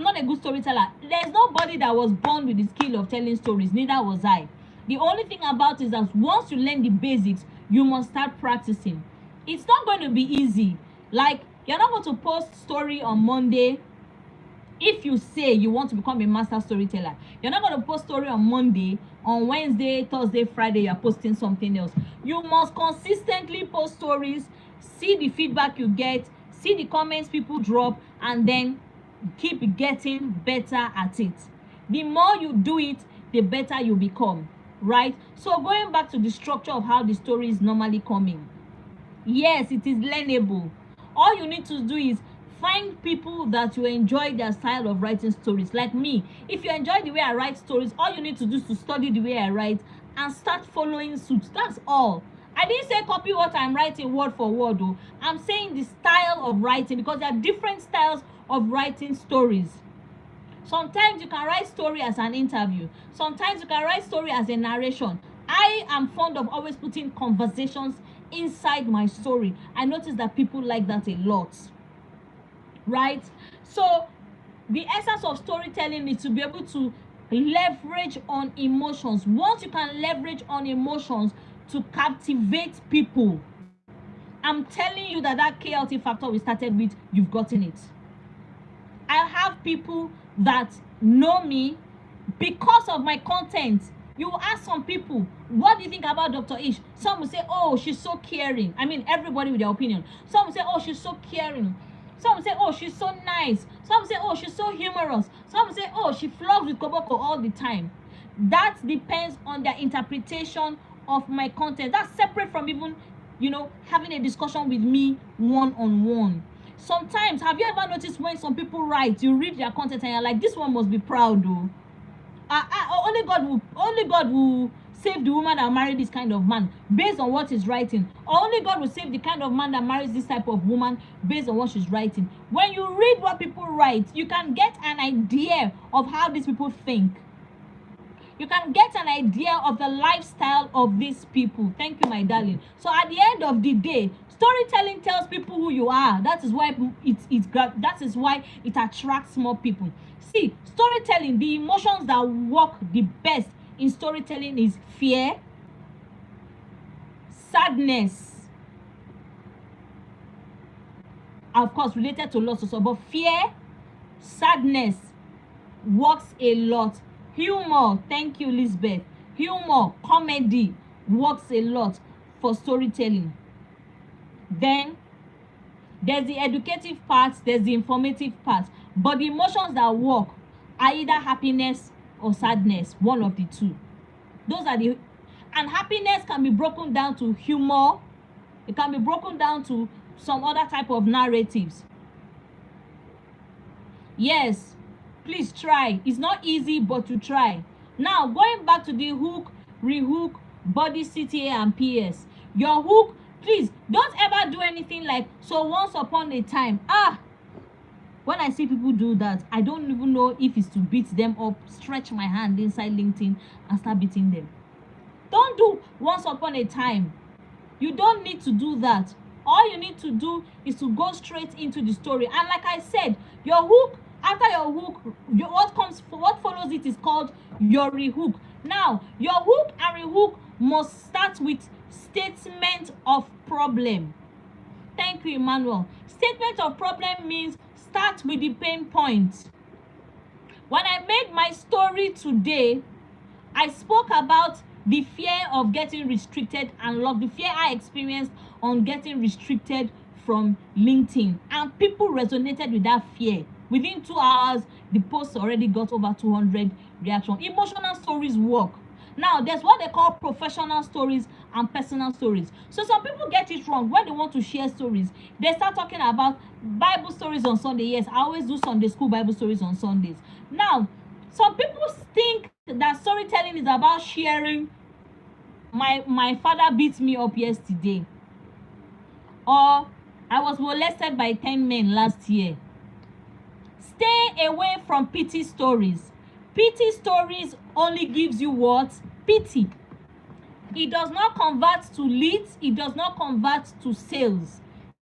not a good storyteller. There's nobody that was born with the skill of telling stories, neither was I. The only thing about it is that once you learn the basics, you must start practicing. It's not going to be easy. Like, you're not going to post story on Monday if you say you want to become a master storyteller. You're not going to post story on Monday, on Wednesday, Thursday, Friday, you're posting something else. You must consistently post stories, see the feedback you get, see the comments people drop, and then keep getting better at it. The more you do it, the better you become, right? So going back to the structure of how the story is normally coming, yes, it is learnable. All you need to do is find people that you enjoy their style of writing stories. Like me, if you enjoy the way I write stories, all you need to do is to study the way I write and start following suit. That's all. I didn't say copy what I'm writing word for word, though. I'm saying the style of writing, because there are different styles of writing stories. Sometimes you can write story as an interview. Sometimes you can write story as a narration. I am fond of always putting conversations inside my story. I notice that people like that a lot, right? So the essence of storytelling is to be able to leverage on emotions. Once you can leverage on emotions to captivate people, I'm telling you that KT factor we started with, you've gotten it. I have people that know me because of my content. You will ask some people, what do you think about Dr. Ish? Some will say, oh, she's so caring. I mean, everybody with their opinion. Some will say, oh, she's so caring. Some will say, oh, she's so nice. Some will say, oh, she's so humorous. Some will say, oh, she flogs with Koboko all the time. That depends on their interpretation of my content. That's separate from even, having a discussion with me one-on-one. Sometimes, have you ever noticed when some people write, you read their content and you're like, this one must be proud, though. Only God will save the woman that married this kind of man based on what he's writing. Only God will save the kind of man that marries this type of woman based on what she's writing. When you read what people write, you can get an idea of how these people think. You can get an idea of the lifestyle of these people. Thank you, my darling. So at the end of the day, storytelling tells people who you are. That is why it attracts more people. See, storytelling, the emotions that work the best in storytelling is fear, sadness, of course related to loss also, but fear, sadness works a lot. Humor, thank you, Lisbeth. Humor, comedy works a lot for storytelling. Then there's the educative part, there's the informative part, but the emotions that work are either happiness or sadness, one of the two. And happiness can be broken down to humor. It can be broken down to some other type of narratives. Yes, please try. It's not easy, but to try. Now, going back to the hook, rehook, body, CTA, and PS. Your hook, please don't ever do anything like, so once upon a time. When I see people do that, I don't even know if it's to beat them up, stretch my hand inside LinkedIn and start beating them. Don't do once upon a time. You don't need to do that. All you need to do is to go straight into the story. And like I said, your hook, after your hook, what follows it is called your rehook. Now, your hook and rehook must start with statement of problem. Thank you, Emmanuel. Statement of problem means start with the pain point. When I made my story today, I spoke about the fear of getting restricted and locked, the fear I experienced on getting restricted from LinkedIn. And people resonated with that fear. Within 2 hours, the post already got over 200 reactions. Emotional stories work. Now, there's what they call professional stories and personal stories. So some people get it wrong when they want to share stories. They start talking about Bible stories on Sunday. Yes, I always do Sunday school Bible stories on Sundays. Now, some people think that storytelling is about sharing my father beat me up yesterday, or I was molested by 10 men last year. Stay away from pity stories. Pity stories only gives you what? Pity. It does not convert to leads. It does not convert to sales.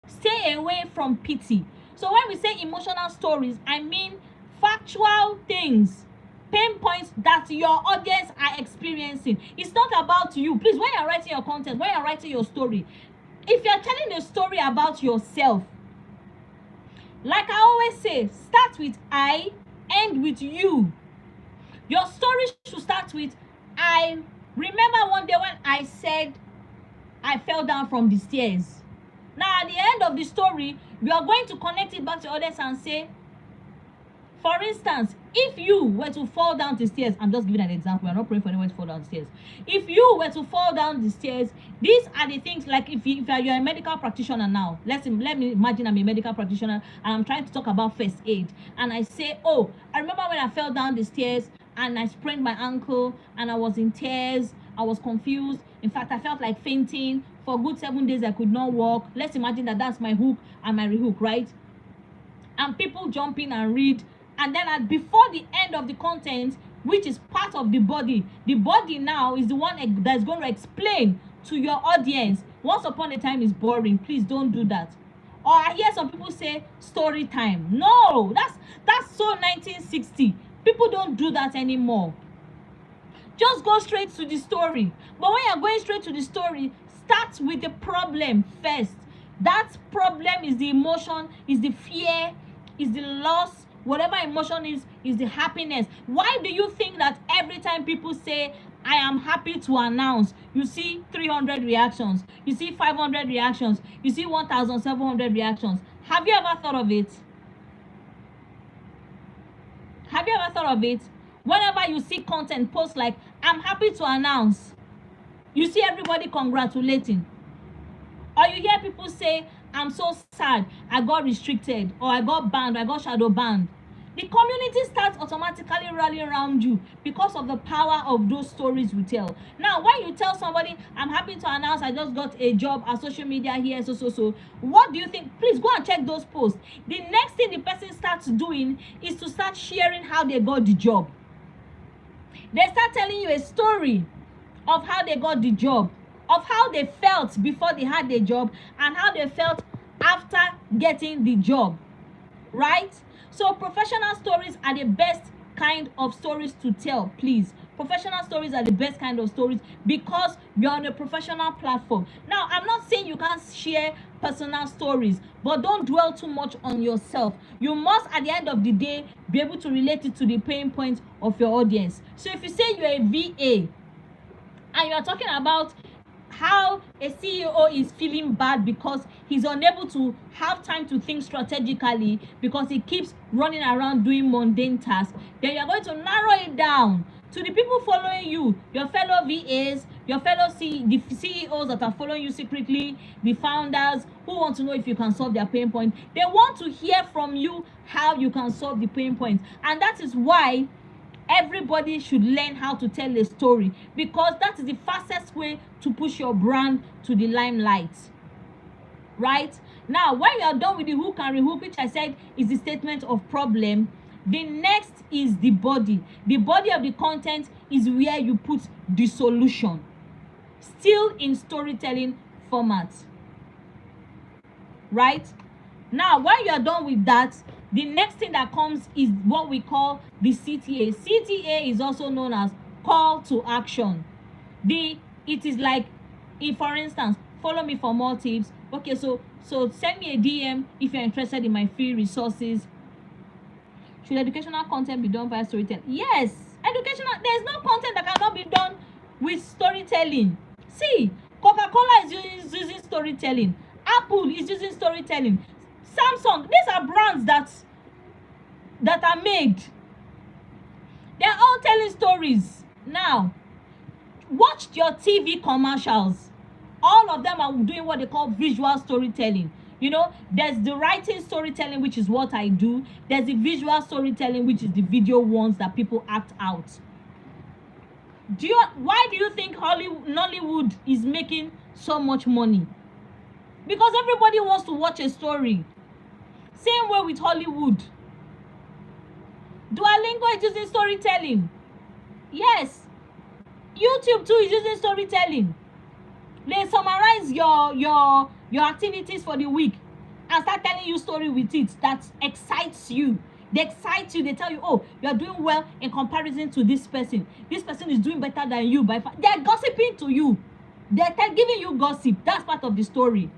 Stay away from pity. So when we say emotional stories, I mean factual things, pain points that your audience are experiencing. It's not about you. Please, when you're writing your content, when you're writing your story, if you're telling a story about yourself, like I always say, start with I, end with you. Your story should start with, I remember one day when I said I fell down from the stairs. Now, at the end of the story, you are going to connect it back to others and say, for instance, if you were to fall down the stairs, I'm just giving an example, I'm not praying for anyone to fall down the stairs. If you were to fall down the stairs, these are the things, like if you're a medical practitioner now, let me imagine I'm a medical practitioner and I'm trying to talk about first aid, and I say, oh, I remember when I fell down the stairs and I sprained my ankle and I was in tears, I was confused. In fact, I felt like fainting. For a good 7 days, I could not walk. Let's imagine that that's my hook and my rehook, right? And people jump in and read. And then before the end of the content, which is part of the body now is the one that's going to explain to your audience, once upon a time is boring. Please don't do that. Or I hear some people say story time. No, that's so 1960. People don't do that anymore. Just go straight to the story. But when you're going straight to the story, start with the problem first. That problem is the emotion, is the fear, is the loss. Whatever emotion is the happiness. Why do you think that every time people say, I am happy to announce, you see 300 reactions, you see 500 reactions, you see 1,700 reactions? Have you ever thought of it? Have you ever thought of it? Whenever you see content posts like, I'm happy to announce, you see everybody congratulating. Or you hear people say, I'm so sad, I got restricted, or I got banned, or I got shadow banned. The community starts automatically rallying around you because of the power of those stories you tell. Now, when you tell somebody, I'm happy to announce I just got a job at social media here, so, what do you think? Please go and check those posts. The next thing the person starts doing is to start sharing how they got the job. They start telling you a story of how they got the job, of how they felt before they had the job, and how they felt after getting the job, right? So professional stories are the best kind of stories to tell, please. Professional stories are the best kind of stories because you're on a professional platform. Now, I'm not saying you can't share personal stories, but don't dwell too much on yourself. You must, at the end of the day, be able to relate it to the pain points of your audience. So if you say you're a VA and you're talking about how a CEO is feeling bad because he's unable to have time to think strategically because he keeps running around doing mundane tasks, then you're going to narrow it down to the people following you, your fellow VAs, your fellow the CEOs that are following you secretly, the founders who want to know if you can solve their pain point. They want to hear from you how you can solve the pain points. And that is why everybody should learn how to tell a story, because that is the fastest way to push your brand to the limelight, right? Now, when you are done with the hook and rehook, which I said is the statement of problem, the next is the body. The body of the content is where you put the solution, still in storytelling format. right? Now, when you are done with that, the next thing that comes is what we call the CTA. CTA is also known as call to action. It is like, if for instance, follow me for more tips. Okay, so send me a DM if you're interested in my free resources. Should educational content be done via storytelling? Yes, educational. There's no content that cannot be done with storytelling. See, Coca-Cola is using storytelling. Apple is using storytelling. Samsung, these are brands that are made. They're all telling stories. Now, watch your TV commercials. All of them are doing what they call visual storytelling. You know, there's the writing storytelling, which is what I do. There's the visual storytelling, which is the video ones that people act out. Why do you think Nollywood is making so much money? Because everybody wants to watch a story. Same way with Hollywood. Duolingo is using storytelling. Yes. YouTube too is using storytelling. They summarize your activities for the week and start telling you story with it that excites you. They excite you. They tell you, oh, you're doing well in comparison to this person. This person is doing better than you by far. They're gossiping to you. They're giving you gossip. That's part of the story.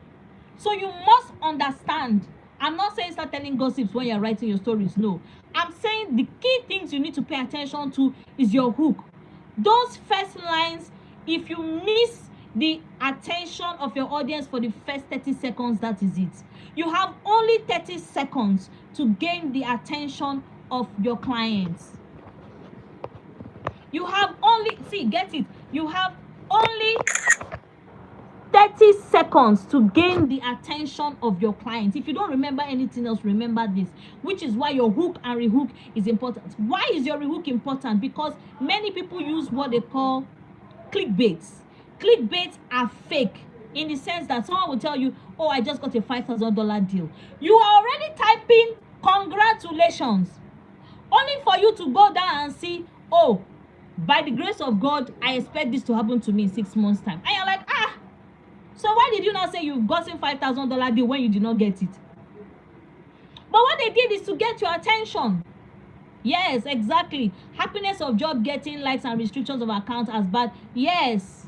So you must understand. I'm not saying start telling gossips when you're writing your stories. No. I'm saying the key things you need to pay attention to is your hook. Those first lines, if you miss the attention of your audience for the first 30 seconds, that is it. You have only 30 seconds to gain the attention of your clients. You have only, get it? You have only 30 seconds to gain the attention of your clients. If you don't remember anything else, remember this, which is why your hook and rehook is important. Why is your rehook important? Because many people use what they call clickbaits. Clickbaits are fake in the sense that someone will tell you, oh, I just got a $5,000 deal. You are already typing congratulations, only for you to go down and see, oh, by the grace of God, I expect this to happen to me in 6 months' time. And you're like, so why did you not say you've gotten $5,000 deal when you did not get it? But what they did is to get your attention. Yes, exactly. Happiness of job getting, likes and restrictions of account as bad. Yes.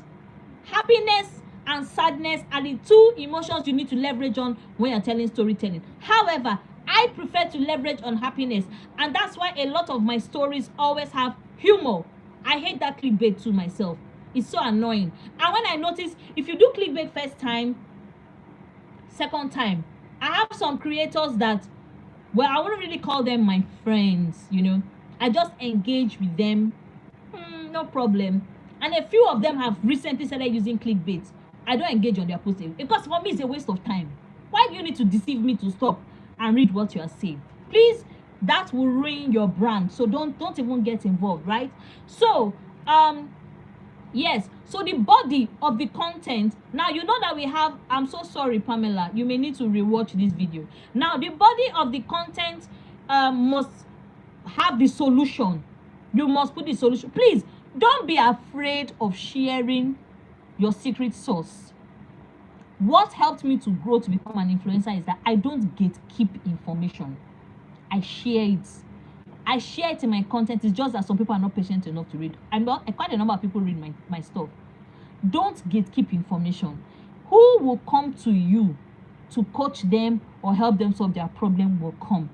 Happiness and sadness are the two emotions you need to leverage on when you're telling storytelling. However, I prefer to leverage on happiness, and that's why a lot of my stories always have humor. I hate that clickbait too myself. It's so annoying. And when I notice, if you do clickbait first time, second time, I have some creators that, well, I wouldn't really call them my friends, you know. I just engage with them, no problem. And a few of them have recently started using clickbait. I don't engage on their posting because for me it's a waste of time. Why do you need to deceive me to stop and read what you are saying? Please, that will ruin your brand. So don't even get involved, right? So yes, so the body of the content, now you know that we have, I'm so sorry Pamela, you may need to rewatch this video. Now the body of the content must have the solution. You must put the solution. Please don't be afraid of sharing your secret sauce. What helped me to grow to become an influencer is that I don't gatekeep information. I share it. I share it in my content. It's just that some people are not patient enough to read. Quite a number of people read my stuff. Don't gatekeep information. Who will come to you to coach them or help them solve their problem will come.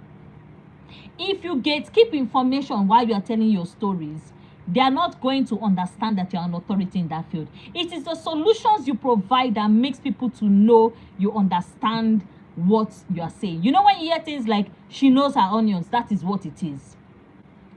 If you gatekeep information while you are telling your stories, they are not going to understand that you are an authority in that field. It is the solutions you provide that makes people to know you understand what you are saying. You know, when you hear things like, she knows her onions, that is what it is.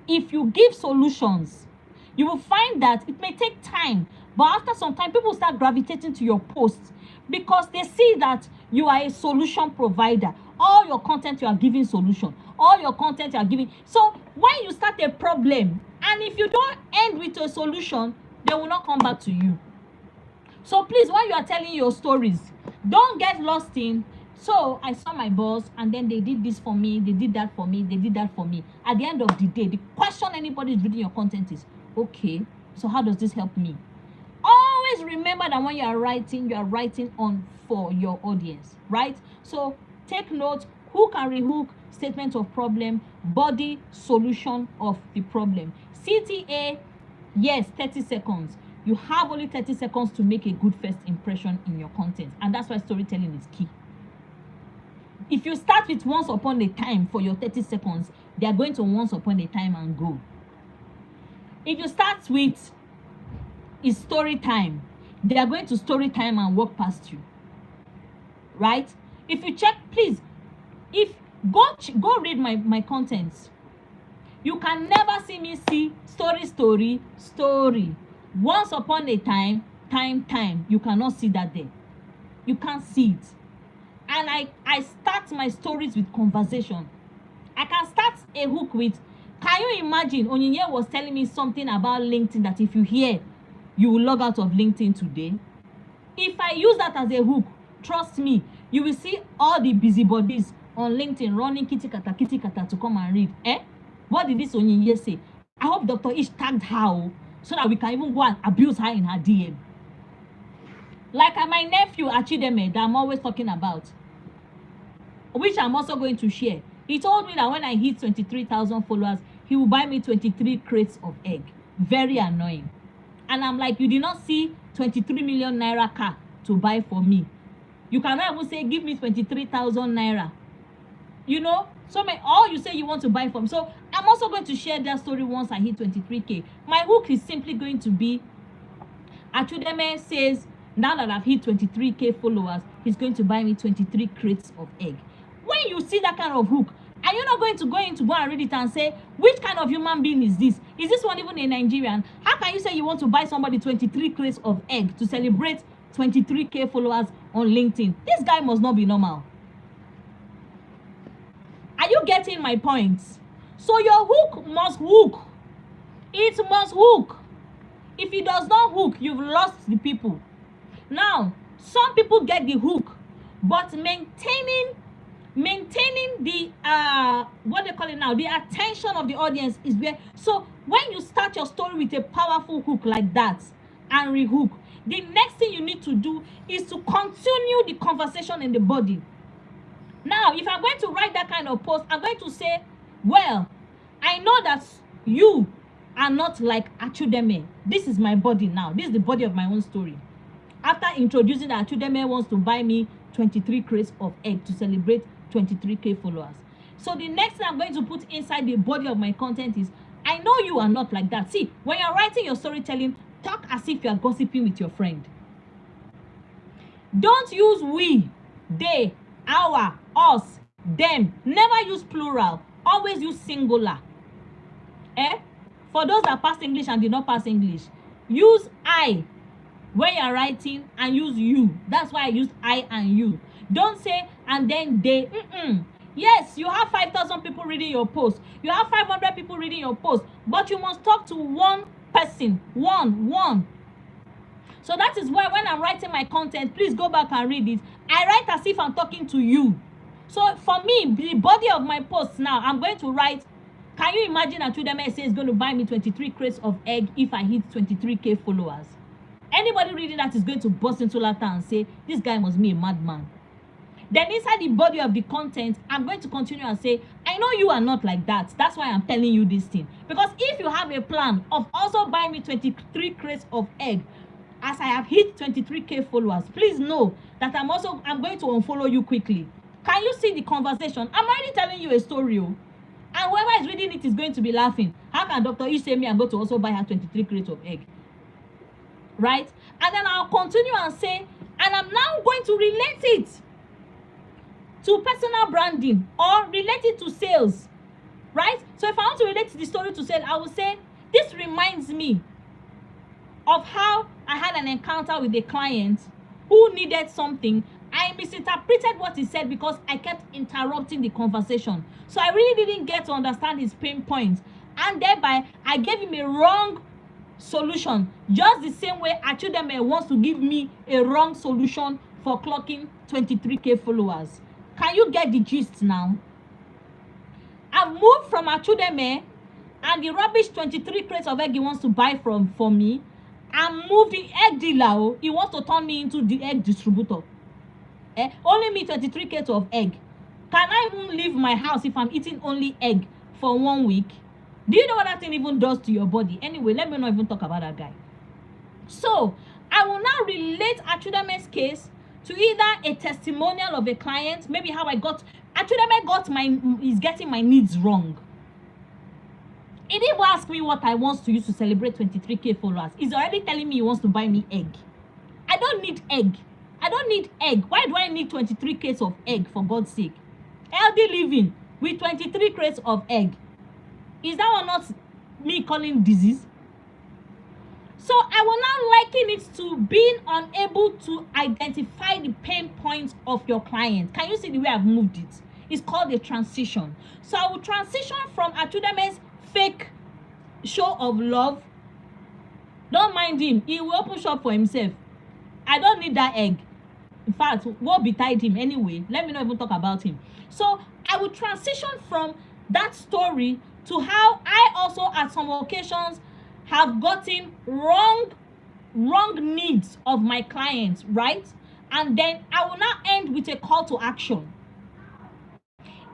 If you give solutions, you will find that it may take time, but after some time, people start gravitating to your posts because they see that you are a solution provider. All your content, you are giving solution. All your content, you are giving. So when you start a problem, and if you don't end with a solution, they will not come back to you. So please, when you are telling your stories, don't get lost in, so I saw my boss and then they did this for me, they did that for me, they did that for me. At the end of the day, the question anybody is reading your content is, okay, so how does this help me? Always remember that when you are writing for your audience, right? So take note: hook and rehook, statement of problem, body, solution of the problem. CTA, yes, 30 seconds. You have only 30 seconds to make a good first impression in your content, and that's why storytelling is key. If you start with once upon a time for your 30 seconds, they are going to once upon a time and go. If you start with is story time, they are going to story time and walk past you, right? If you check, please, if go read my contents, you can never see me see story once upon a time you cannot see that there. You can't see it. And I start my stories with conversation. I can start a hook with, can you imagine Onyinye was telling me something about LinkedIn that if you hear, you will log out of LinkedIn today. If I use that as a hook, trust me, you will see all the busybodies on LinkedIn running kitty kata to come and read. What did this Onyinye say? I hope Dr. Ish tagged her so that we can even go and abuse her in her DM. Like my nephew Achideme that I'm always talking about, which I'm also going to share. He told me that when I hit 23,000 followers, he will buy me 23 crates of egg. Very annoying. And I'm like, you did not see 23 million naira car to buy for me. You cannot even say, give me 23,000 naira. You know, so all you say you want to buy from. So I'm also going to share that story once I hit 23K. My hook is simply going to be, Achudeme says, now that I've hit 23K followers, he's going to buy me 23 crates of egg. When you see that kind of hook, are you not going to go and read it and say, which kind of human being is this? Is this one even a Nigerian? How can you say you want to buy somebody 23 crates of egg to celebrate 23K followers on LinkedIn? This guy must not be normal. Are you getting my points? So your hook must hook. It must hook. If it does not hook, you've lost the people. Now, some people get the hook, but maintaining the what they call it now, the attention of the audience is where. So when you start your story with a powerful hook like that and rehook, the next thing you need to do is to continue the conversation in the body. Now, if I'm going to write that kind of post, I'm going to say, well, I know that you are not like Achudeme. This is my body now. This is the body of my own story. After introducing that Achudeme wants to buy me 23 crates of egg to celebrate 23K followers. So the next thing I'm going to put inside the body of my content is, I know you are not like that. See, when you're writing your storytelling, talk as if you're gossiping with your friend. Don't use we, they, our, us, them. Never use plural. Always use singular. For those that passed English and did not pass English, use I when you're writing and use you. That's why I use I and you. Don't say and then they. Yes, you have 5,000 people reading your post. You have 500 people reading your post. But you must talk to one person. One. So that is why when I'm writing my content, please go back and read it. I write as if I'm talking to you. So for me, the body of my post now, I'm going to write, can you imagine Achudeme is going to buy me 23 crates of egg if I hit 23K followers? Anybody reading that is going to burst into laughter and say, this guy must be a madman. Then inside the body of the content, I'm going to continue and say, I know you are not like that. That's why I'm telling you this thing. Because if you have a plan of also buying me 23 crates of egg, as I have hit 23K followers, please know that I'm going to unfollow you quickly. Can you see the conversation? I'm already telling you a story. And whoever is reading it is going to be laughing. How can Dr. Ish say me I'm going to also buy her 23 crates of egg? Right? And then I'll continue and say, and I'm now going to relate it to personal branding or relate it to sales. Right? So if I want to relate the story to sales, I will say, this reminds me of how I had an encounter with a client who needed something. I misinterpreted what he said because I kept interrupting the conversation. So I really didn't get to understand his pain points. And thereby, I gave him a wrong solution. Just the same way Achudeme wants to give me a wrong solution for clocking 23K followers. Can you get the gist now? I've moved from Achudeme and the rubbish 23 crates of egg he wants to buy for me. I'm moving egg dealer. He wants to turn me into the egg distributor. Only me 23k of egg. Can I even leave my house if I'm eating only egg for 1 week? Do you know what that thing even does to your body? Anyway, let me not even talk about that guy. So I will now relate Achudame's case to either a testimonial of a client, maybe how Achudame is getting my needs wrong. He didn't even ask me what I want to use to celebrate 23k followers. He's already telling me he wants to buy me egg. I don't need egg. I don't need egg. Why do I need 23k of egg, for God's sake? Healthy living with 23 crates of egg. Is that one not me calling disease? So I will now liken it to being unable to identify the pain points of your client. Can you see the way I've moved it? It's called a transition. So I will transition from Achudame's fake show of love. Don't mind him. He will open shop for himself. I don't need that egg. In fact, what betide him anyway? Let me not even talk about him. So I will transition from that story to how I also at some occasions have gotten wrong needs of my clients, right? And then I will now end with a call to action.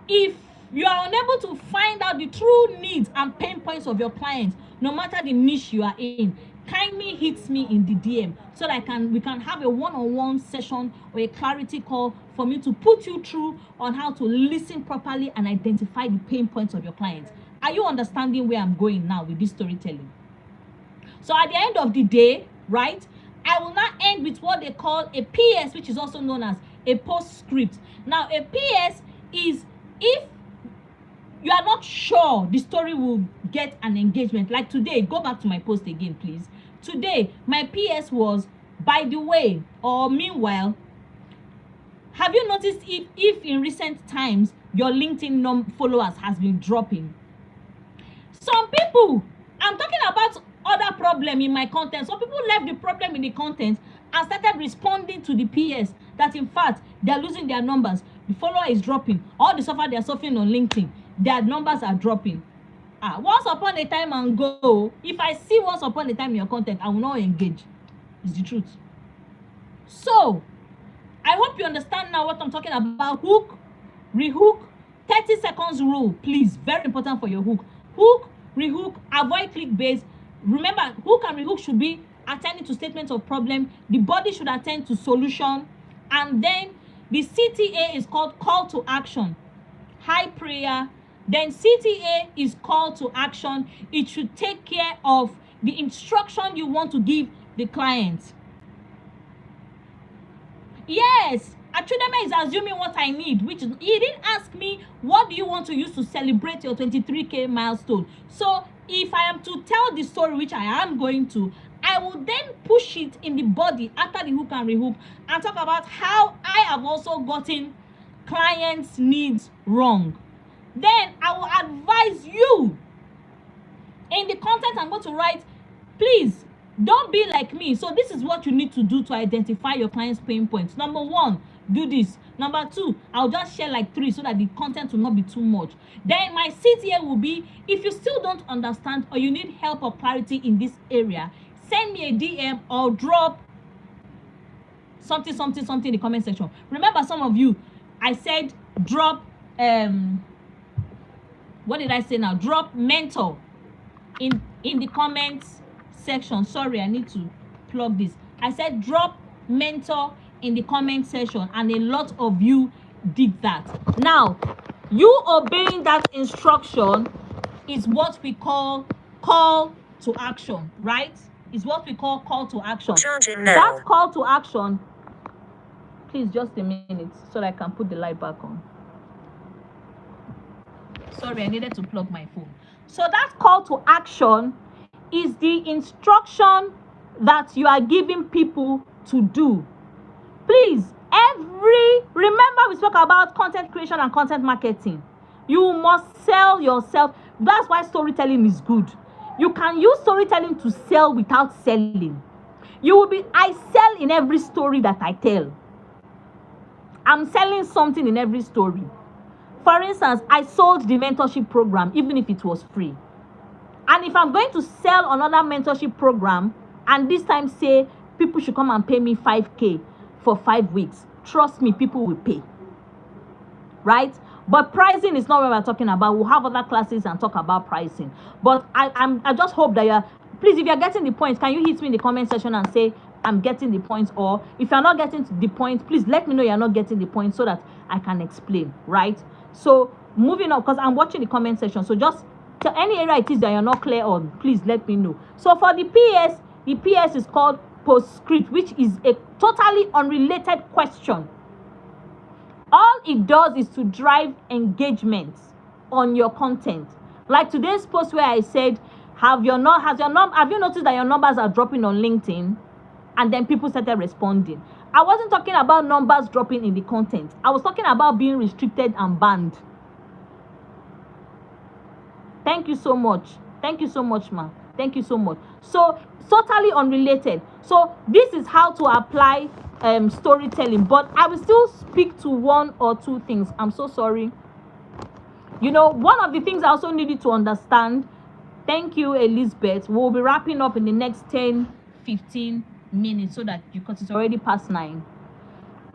If you are unable to find out the true needs and pain points of your clients, no matter the niche you are in, kindly hit me in the DM so that we can have a one-on-one session or a clarity call for me to put you through on how to listen properly and identify the pain points of your clients. Are you understanding where I'm going now with this storytelling? So at the end of the day, right, I will now end with what they call a PS, which is also known as a postscript. Now, a PS is if you are not sure the story will get an engagement. Like today, go back to my post again, please. Today, my PS was, by the way, or meanwhile, have you noticed if in recent times your LinkedIn followers has been dropping? Some people, I'm talking about other problem in my content. Some people left the problem in the content and started responding to the PS that in fact they're losing their numbers. The follower is dropping. All the suffer they're suffering on LinkedIn, their numbers are dropping. Once upon a time and go. If I see once upon a time in your content, I will not engage. It's the truth. So I hope you understand now what I'm talking about. Hook, rehook, 30 seconds rule, please. Very important for your hook. Hook, rehook, avoid clickbait. Remember, hook and rehook should be attending to statements of problem. The body should attend to solution. And then the CTA is called call to action. High prayer. Then CTA is call to action. It should take care of the instruction you want to give the client. Yes, Achudame is assuming what I need, which is, he didn't ask me, what do you want to use to celebrate your 23k milestone? So if I am to tell the story, which I am going to, I will then push it in the body after the hook and rehook and talk about how I have also gotten clients' needs wrong. Then I will advise you in the content I'm going to write, please don't be like me. So this is what you need to do to identify your client's pain points. Number 1, do this. Number 2, I'll just share like 3 so that the content will not be too much. Then my CTA will be, if you still don't understand or you need help or clarity in this area, send me a DM or drop something in the comment section. Remember, some of you, I said drop what did I say now? Drop mentor in the comments section. Sorry, I need to plug this. I said drop mentor in the comment section, and a lot of you did that. Now, you obeying that instruction is what we call call to action, right? Is what we call call to action. That call to action, please just a minute so that I can put the light back on. Sorry, I needed to plug my phone. So that call to action is the instruction that you are giving people to do. Please, remember we spoke about content creation and content marketing. You must sell yourself. That's why storytelling is good. You can use storytelling to sell without selling. I sell in every story that I tell. I'm selling something in every story. For instance, I sold the mentorship program, even if it was free. And if I'm going to sell another mentorship program, and this time say people should come and pay me 5K, for 5 weeks, trust me, people will pay, right? But pricing is not what we're talking about. We'll have other classes and talk about pricing. But I just hope that you're, please, if you're getting the points, can you hit me in the comment section and say I'm getting the points? Or if you're not getting the points, please let me know you're not getting the points so that I can explain, right? So moving on, because I'm watching the comment section. So just to any area it is that you're not clear on, please let me know. So for the PS, the PS is called postscript, which is a totally unrelated question. All it does is to drive engagement on your content. Like today's post where I said, have you noticed that your numbers are dropping on LinkedIn? And then people started responding. I wasn't talking about numbers dropping in the content. I was talking about being restricted and banned. Thank you so much. Thank you so much, ma. Thank you so much. So totally unrelated. So this is how to apply storytelling, but I will still speak to one or two things. I'm so sorry. You know, one of the things I also needed to understand, thank you, Elizabeth, we'll be wrapping up in the next 10-15 minutes so that, because it's already past 9.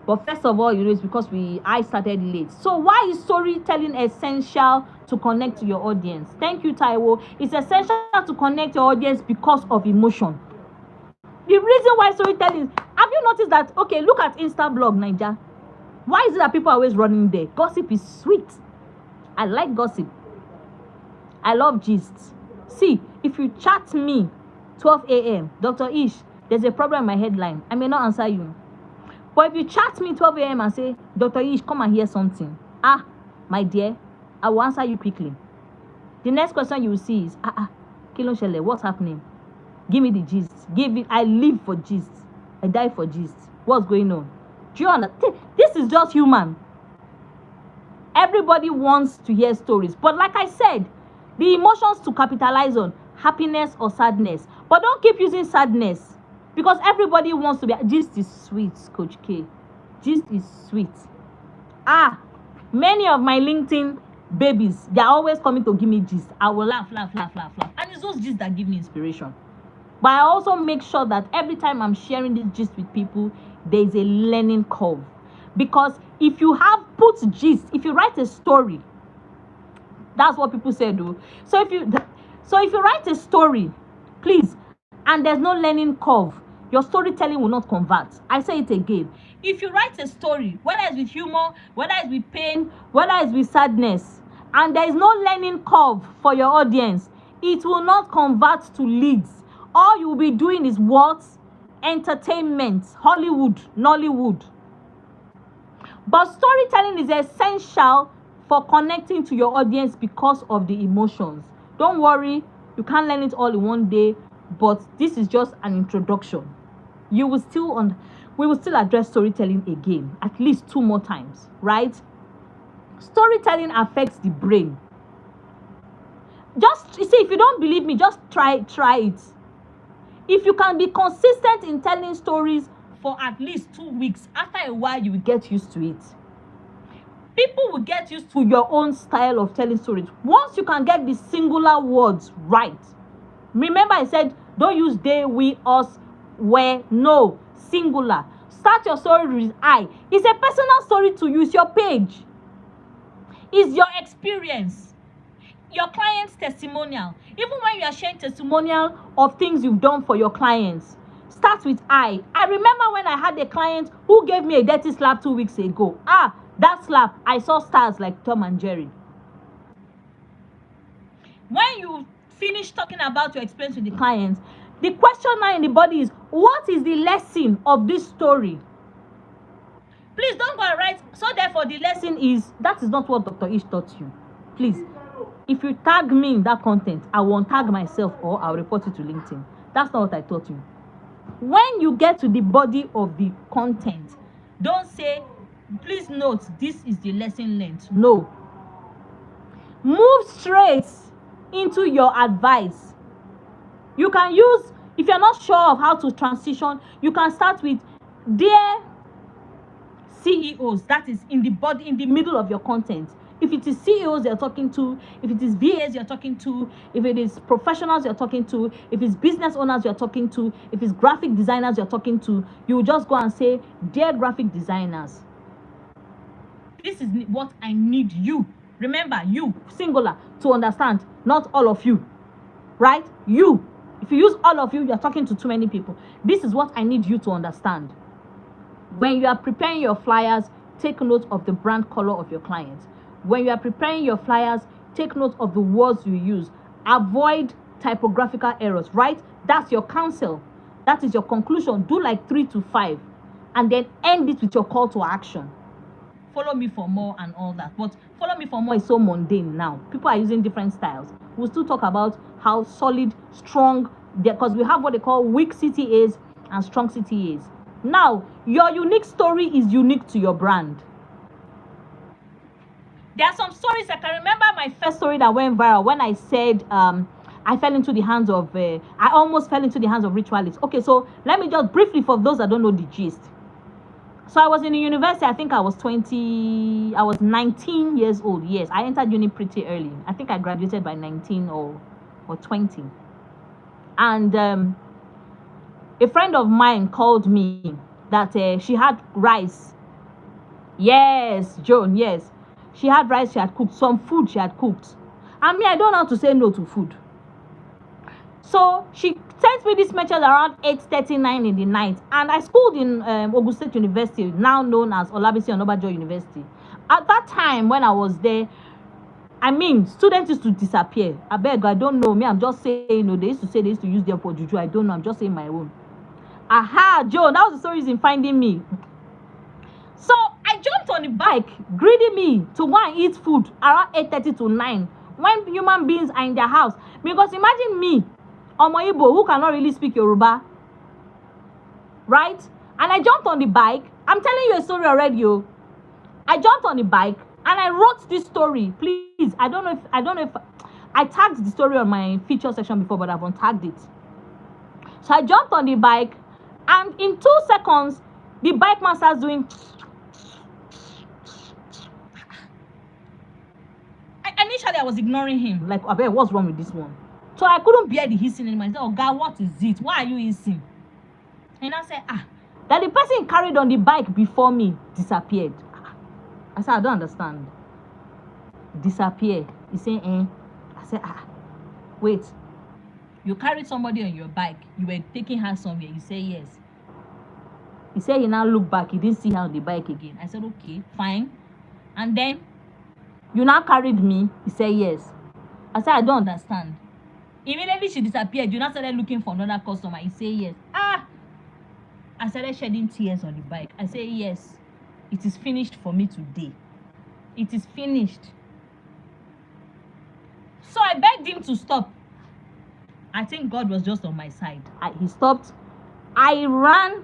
But first of all, you know, it's because I started late. So why is storytelling essential to connect to your audience? Thank you, Taiwo. It's essential to connect your audience because of emotion. The reason why storytelling, have you noticed that, okay, look at Instablog, Niger. Why is it that people are always running there? Gossip is sweet. I like gossip. I love gists. See, if you chat me 12 a.m., Dr. Ish, there's a problem in my headline, I may not answer you. But if you chat me 12 a.m. and say, Dr. Ish, come and hear something. My dear, I will answer you quickly. The next question you will see is, Kilo Shele, what's happening? Give me the gist. I live for gist. I die for gist. What's going on? Do you understand? This is just human. Everybody wants to hear stories. But like I said, the emotions to capitalize on, happiness or sadness. But don't keep using sadness. Because everybody wants to be, gist is sweet, Coach K. Gist is sweet. Many of my LinkedIn babies, they're always coming to give me gist. I will laugh. And it's those gists that give me inspiration. But I also make sure that every time I'm sharing this gist with people, there's a learning curve. Because if you put gist, if you write a story, that's what people say, do. So if you write a story, please, and there's no learning curve, your storytelling will not convert. I say it again. If you write a story, whether it's with humor, whether it's with pain, whether it's with sadness, and there is no learning curve for your audience, it will not convert to leads. All you will be doing is what? Entertainment, Hollywood, Nollywood. But storytelling is essential for connecting to your audience because of the emotions. Don't worry, you can't learn it all in one day, but this is just an introduction. We will still address storytelling again, at least 2 more times, right? Storytelling affects the brain. Just, you see, if you don't believe me, just try it. If you can be consistent in telling stories for at least 2 weeks, after a while, you will get used to it. People will get used to your own style of telling stories. Once you can get the singular words right. Remember I said, don't use they, we, us, where. No, singular. Start your story with I. It's a personal story to you. It's your page. It's your experience. Your client's testimonial. Even when you are sharing testimonial of things you've done for your clients, start with I. I remember when I had a client who gave me a dirty slap 2 weeks ago. That slap, I saw stars like Tom and Jerry. When you finish talking about your experience with the clients, the question now in the body is, what is the lesson of this story? Please don't go and write, so therefore the lesson is, that is not what Dr. Ish taught you. Please, if you tag me in that content, I won't tag myself or I'll report it to LinkedIn. That's not what I taught you. When you get to the body of the content, don't say, please note, this is the lesson learned. No. Move straight into your advice. You can use, if you're not sure of how to transition, you can start with, dear CEOs, that is in the body, in the middle of your content. If it is CEOs you're talking to, if it is VAs you're talking to, if it is professionals you're talking to, if it's business owners you're talking to, if it's graphic designers you're talking to, you will just go and say, dear graphic designers, this is what I need you. Remember, you, singular, to understand, not all of you, right? You. If you use all of you, you're talking to too many people. This is what I need you to understand. When you are preparing your flyers, take note of the brand color of your clients. When you are preparing your flyers, take note of the words you use. Avoid typographical errors, right? That's your counsel. That is your conclusion. Do like 3 to 5 and then end it with your call to action. Follow me for more and all that. But follow me for more is so mundane now. People are using different styles. We'll still talk about how solid, strong, because we have what they call weak CTAs and strong CTAs. Now, your unique story is unique to your brand. There are some stories. I can remember my first story that went viral when I said I fell into the hands of, I almost fell into the hands of ritualists. Okay, so let me just briefly, for those that don't know the gist. So I was in the university, I think I was 19 years old. Yes, I entered uni pretty early. I think I graduated by 19 or 20. And a friend of mine called me that she had rice. Yes, Joan, yes. She had rice she had cooked, some food she had cooked. And me, I don't know how to say no to food. So she sent me this message around 8:39 in the night. And I schooled in Ogun State University, now known as Olabisi Onabanjo University. At that time, when I was there, I mean, students used to disappear. I beg, I don't know. Me, I'm just saying, you know, they used to say they used to use them for juju. I don't know. I'm just saying my own. Aha, Joe, that was the story in finding me. So I jumped on the bike, greedy me to go and eat food around 8:30 to 9 when human beings are in their house. Because imagine me, Omo Igbo, who cannot really speak Yoruba, right? And I jumped on the bike. I'm telling you a story already. I jumped on the bike and I wrote this story. Please, I don't know if I tagged the story on my feature section before, but I've untagged it. So I jumped on the bike, and in 2 seconds, the bike man starts doing. Initially, I was ignoring him. Like, I bet, what's wrong with this one? So I couldn't bear the hissing anymore. I said, oh God, what is it? Why are you hissing? And I said, that the person carried on the bike before me disappeared. I said, I don't understand. Disappear. He said, I said, wait. You carried somebody on your bike. You were taking her somewhere. You say yes. He said he now looked back. He didn't see her on the bike again. I said, okay, fine. And then, you now carried me? He said yes. I said, I don't understand. Immediately she disappeared. You now started looking for another customer. He said yes. I started shedding tears on the bike. I said yes. It is finished for me today. It is finished. So I begged him to stop. I think God was just on my side. He stopped. I ran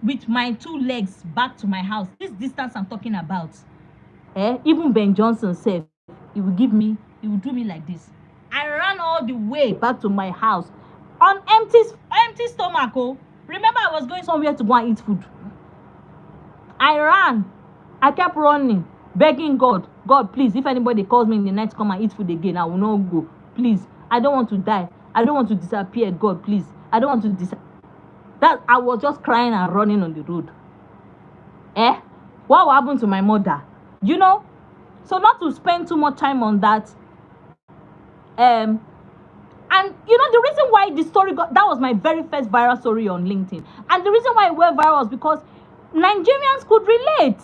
with my 2 legs back to my house. This distance I'm talking about. Even Ben Johnson said, he will do me like this. I ran all the way back to my house on empty stomach. Remember, I was going somewhere to go and eat food. I ran. I kept running, begging God, please, if anybody calls me in the night to come and eat food again, I will not go. Please, I don't want to die. I don't want to disappear. God, please. I don't want to disappear. That I was just crying and running on the road. What will happen to my mother? You know? So not to spend too much time on that. And you know, the reason why the story that was my very first viral story on LinkedIn. And the reason why it went viral was because Nigerians could relate.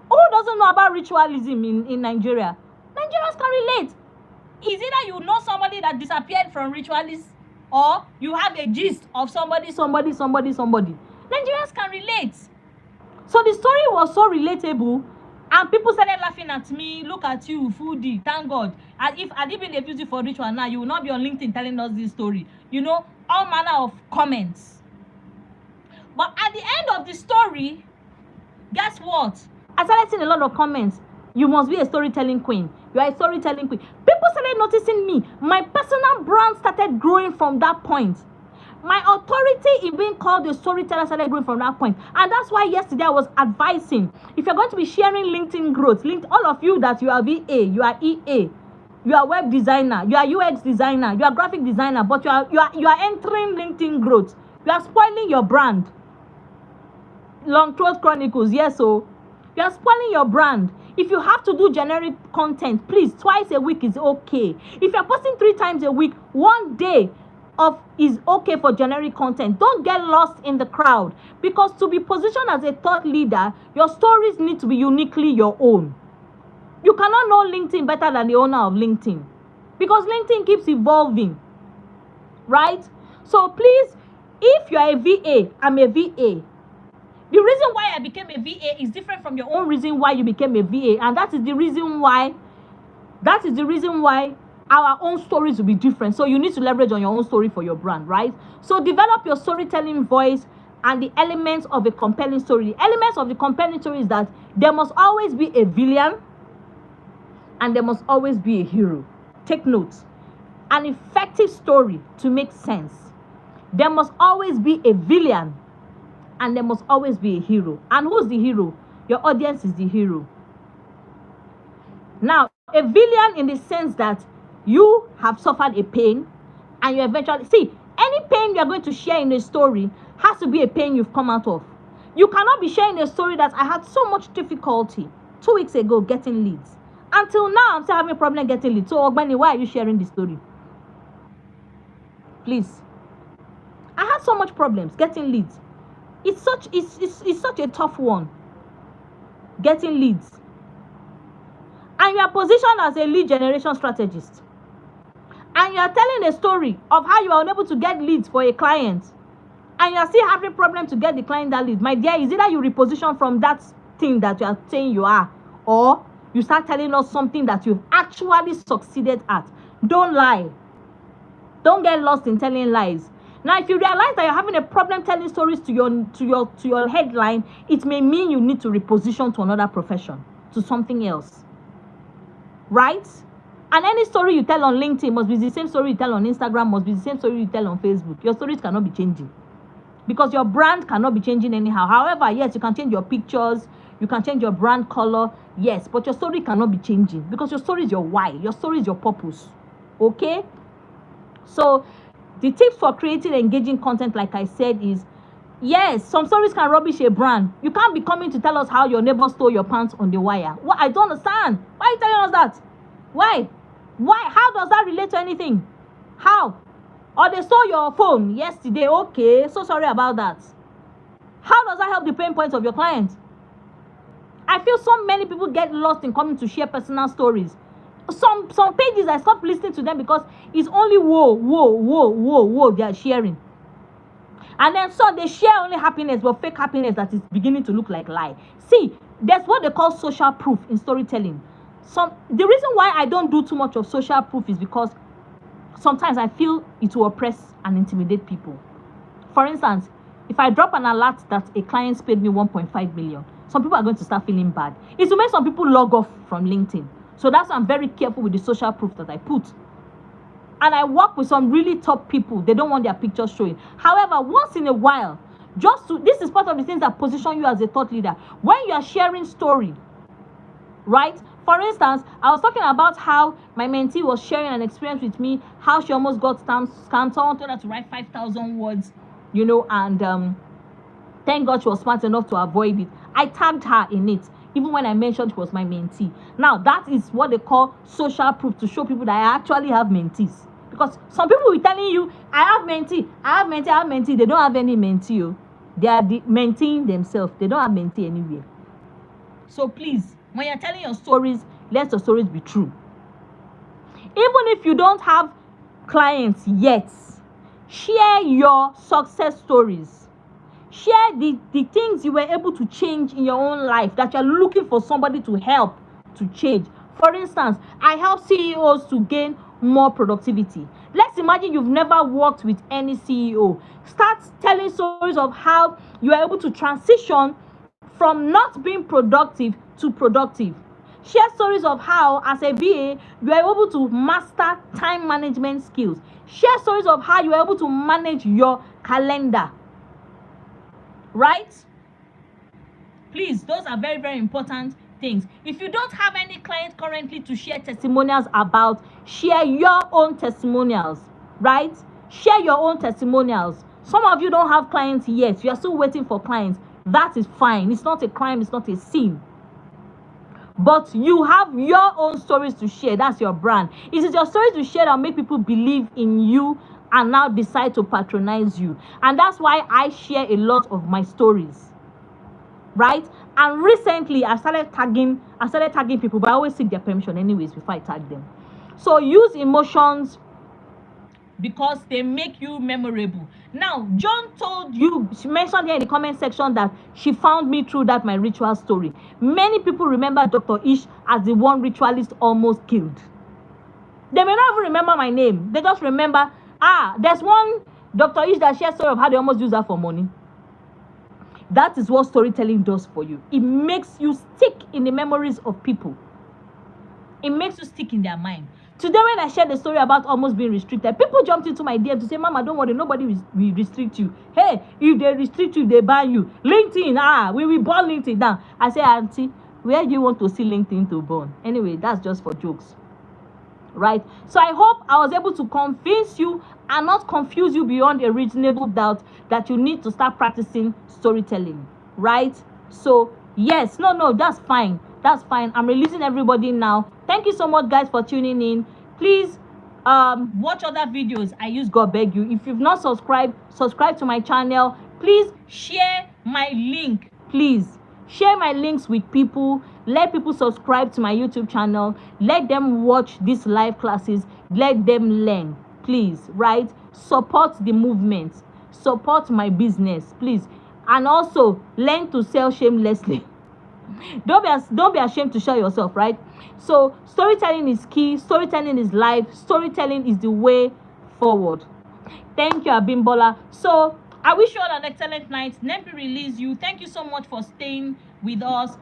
Who doesn't know about ritualism in Nigeria? Nigerians can relate. Is it that you know somebody that disappeared from ritualists, or you have a gist of somebody? Nigerians can relate. So the story was so relatable, and people started laughing at me. Look at you, foodie. Thank God. And if I'd been abused you for ritual now, you will not be on LinkedIn telling us this story. You know, all manner of comments. But at the end of the story, guess what? I started seeing a lot of comments. You must be a storytelling queen. You are a storytelling queen. People started noticing me. My personal brand started growing from that point. My authority in being called a storyteller started growing from that point. And that's why yesterday I was advising, if you're going to be sharing LinkedIn growth, all of you that you are VA, you are EA, you are web designer, you are UX designer, you are graphic designer, but you are entering LinkedIn growth. You are spoiling your brand. Long Throat Chronicles, yes, so you are spoiling your brand. If you have to do generic content, please, twice a week is okay. If you're posting 3 times a week, 1 day of is okay for generic content. Don't get lost in the crowd, because to be positioned as a thought leader, your stories need to be uniquely your own. You cannot know LinkedIn better than the owner of LinkedIn, because LinkedIn keeps evolving, right? So please, if you are a VA, I'm a VA. The reason why I became a VA is different from your own reason why you became a VA, and that is the reason why our own stories will be different. So you need to leverage on your own story for your brand, right? So develop your storytelling voice and the elements of a compelling story. The elements of the compelling story is that there must always be a villain and there must always be a hero. Take notes. An effective story to make sense. There must always be a villain and there must always be a hero. And who's the hero? Your audience is the hero. Now, a villain in the sense that you have suffered a pain and you eventually... See, any pain you're going to share in a story has to be a pain you've come out of. You cannot be sharing a story that I had so much difficulty 2 weeks ago getting leads. Until now, I'm still having a problem getting leads. So, Ogbani, why are you sharing this story? Please. I had so much problems getting leads. It's such a tough one, getting leads. And you are positioned as a lead generation strategist. And you are telling a story of how you are unable to get leads for a client. And you are still having problem to get the client that lead. My dear, is either you reposition from that thing that you are saying you are, or you start telling us something that you've actually succeeded at. Don't lie. Don't get lost in telling lies. Now, if you realize that you're having a problem telling stories to your headline, it may mean you need to reposition to another profession, to something else, right? And any story you tell on LinkedIn must be the same story you tell on Instagram, must be the same story you tell on Facebook. Your stories cannot be changing, because your brand cannot be changing anyhow. However, yes, you can change your pictures, you can change your brand color, yes, but your story cannot be changing, because your story is your why, your story is your purpose, okay? So the tips for creating engaging content, like I said, is, yes, some stories can rubbish a brand. You can't be coming to tell us how your neighbor stole your pants on the wire. What? I don't understand. Why are you telling us that? Why? How does that relate to anything? How? Or they stole your phone yesterday. Okay, so sorry about that. How does that help the pain points of your client? I feel so many people get lost in coming to share personal stories. Some pages, I stopped listening to them because it's only whoa they are sharing. And then so they share only happiness, but fake happiness that is beginning to look like lie. See, that's what they call social proof in storytelling. The reason why I don't do too much of social proof is because sometimes I feel it will oppress and intimidate people. For instance, if I drop an alert that a client paid me 1.5 million, some people are going to start feeling bad. It will make some people log off from LinkedIn. So that's why I'm very careful with the social proof that I put. And I work with some really top people. They don't want their pictures showing. However, once in a while, this is part of the things that position you as a thought leader. When you are sharing story, right? For instance, I was talking about how my mentee was sharing an experience with me, how she almost got scammed. Someone told her to write 5,000 words, and thank God she was smart enough to avoid it. I tagged her in it, even when I mentioned she was my mentee. Now, that is what they call social proof, to show people that I actually have mentees. Because some people will be telling you, I have mentee. They don't have any mentee. They are menteeing themselves. They don't have mentee anywhere. So please, when you're telling your stories, let your stories be true. Even if you don't have clients yet, share your success stories. Share the things you were able to change in your own life that you're looking for somebody to help to change. For instance, I help CEOs to gain more productivity. Let's imagine you've never worked with any CEO. Start telling stories of how you are able to transition from not being productive to productive. Share stories of how, as a VA, you are able to master time management skills. Share stories of how you are able to manage your calendar, right? Please, those are very, very important things. If you don't have any clients currently to share testimonials about, share your own testimonials, right? Share your own testimonials. Some of you don't have clients yet. You are still waiting for clients. That is fine. It's not a crime. It's not a sin. But you have your own stories to share. That's your brand. It is your stories to share that make people believe in you and now decide to patronize you. And that's why I share a lot of my stories, right? And recently I started tagging people, but I always seek their permission anyways before I tag them. So use emotions because they make you memorable. Now, John told you, she mentioned here in the comment section that she found me through that my ritual story. Many people remember Dr. Ish as the one ritualist almost killed. They may not even remember my name. They just remember, there's one Dr. Ish that shares story of how they almost use that for money. That is what storytelling does for you. It makes you stick in the memories of people. It makes you stick in their mind. Today, when I shared the story about almost being restricted, people jumped into my DM to say, Mama, don't worry, nobody will restrict you. Hey, if they restrict you, they ban you. LinkedIn, we will burn LinkedIn down. I say, Auntie, where do you want to see LinkedIn to burn? Anyway, that's just for jokes, right? So I hope I was able to convince you and not confuse you beyond a reasonable doubt that you need to start practicing storytelling, right? So yes, no, that's fine. That's fine. I'm releasing everybody now. Thank you so much, guys, for tuning in. Please watch other videos. I use God beg you. If you've not subscribed, subscribe to my channel. Please share my link. Please share my links with people. Let people subscribe to my YouTube channel. Let them watch these live classes. Let them learn. Please, right? Support the movement. Support my business, please. And also learn to sell shamelessly. Don't be ashamed to share yourself, right? So storytelling is key. Storytelling is life. Storytelling is the way forward. Thank you, Abimbola. So I wish you all an excellent night. Let me release you. Thank you so much for staying with us.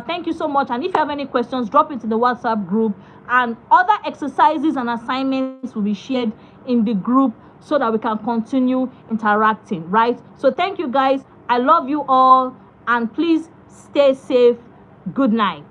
Thank you so much. And if you have any questions, drop it in the WhatsApp group. And other exercises and assignments will be shared in the group so that we can continue interacting, right? So thank you, guys. I love you all. And please stay safe. Good night.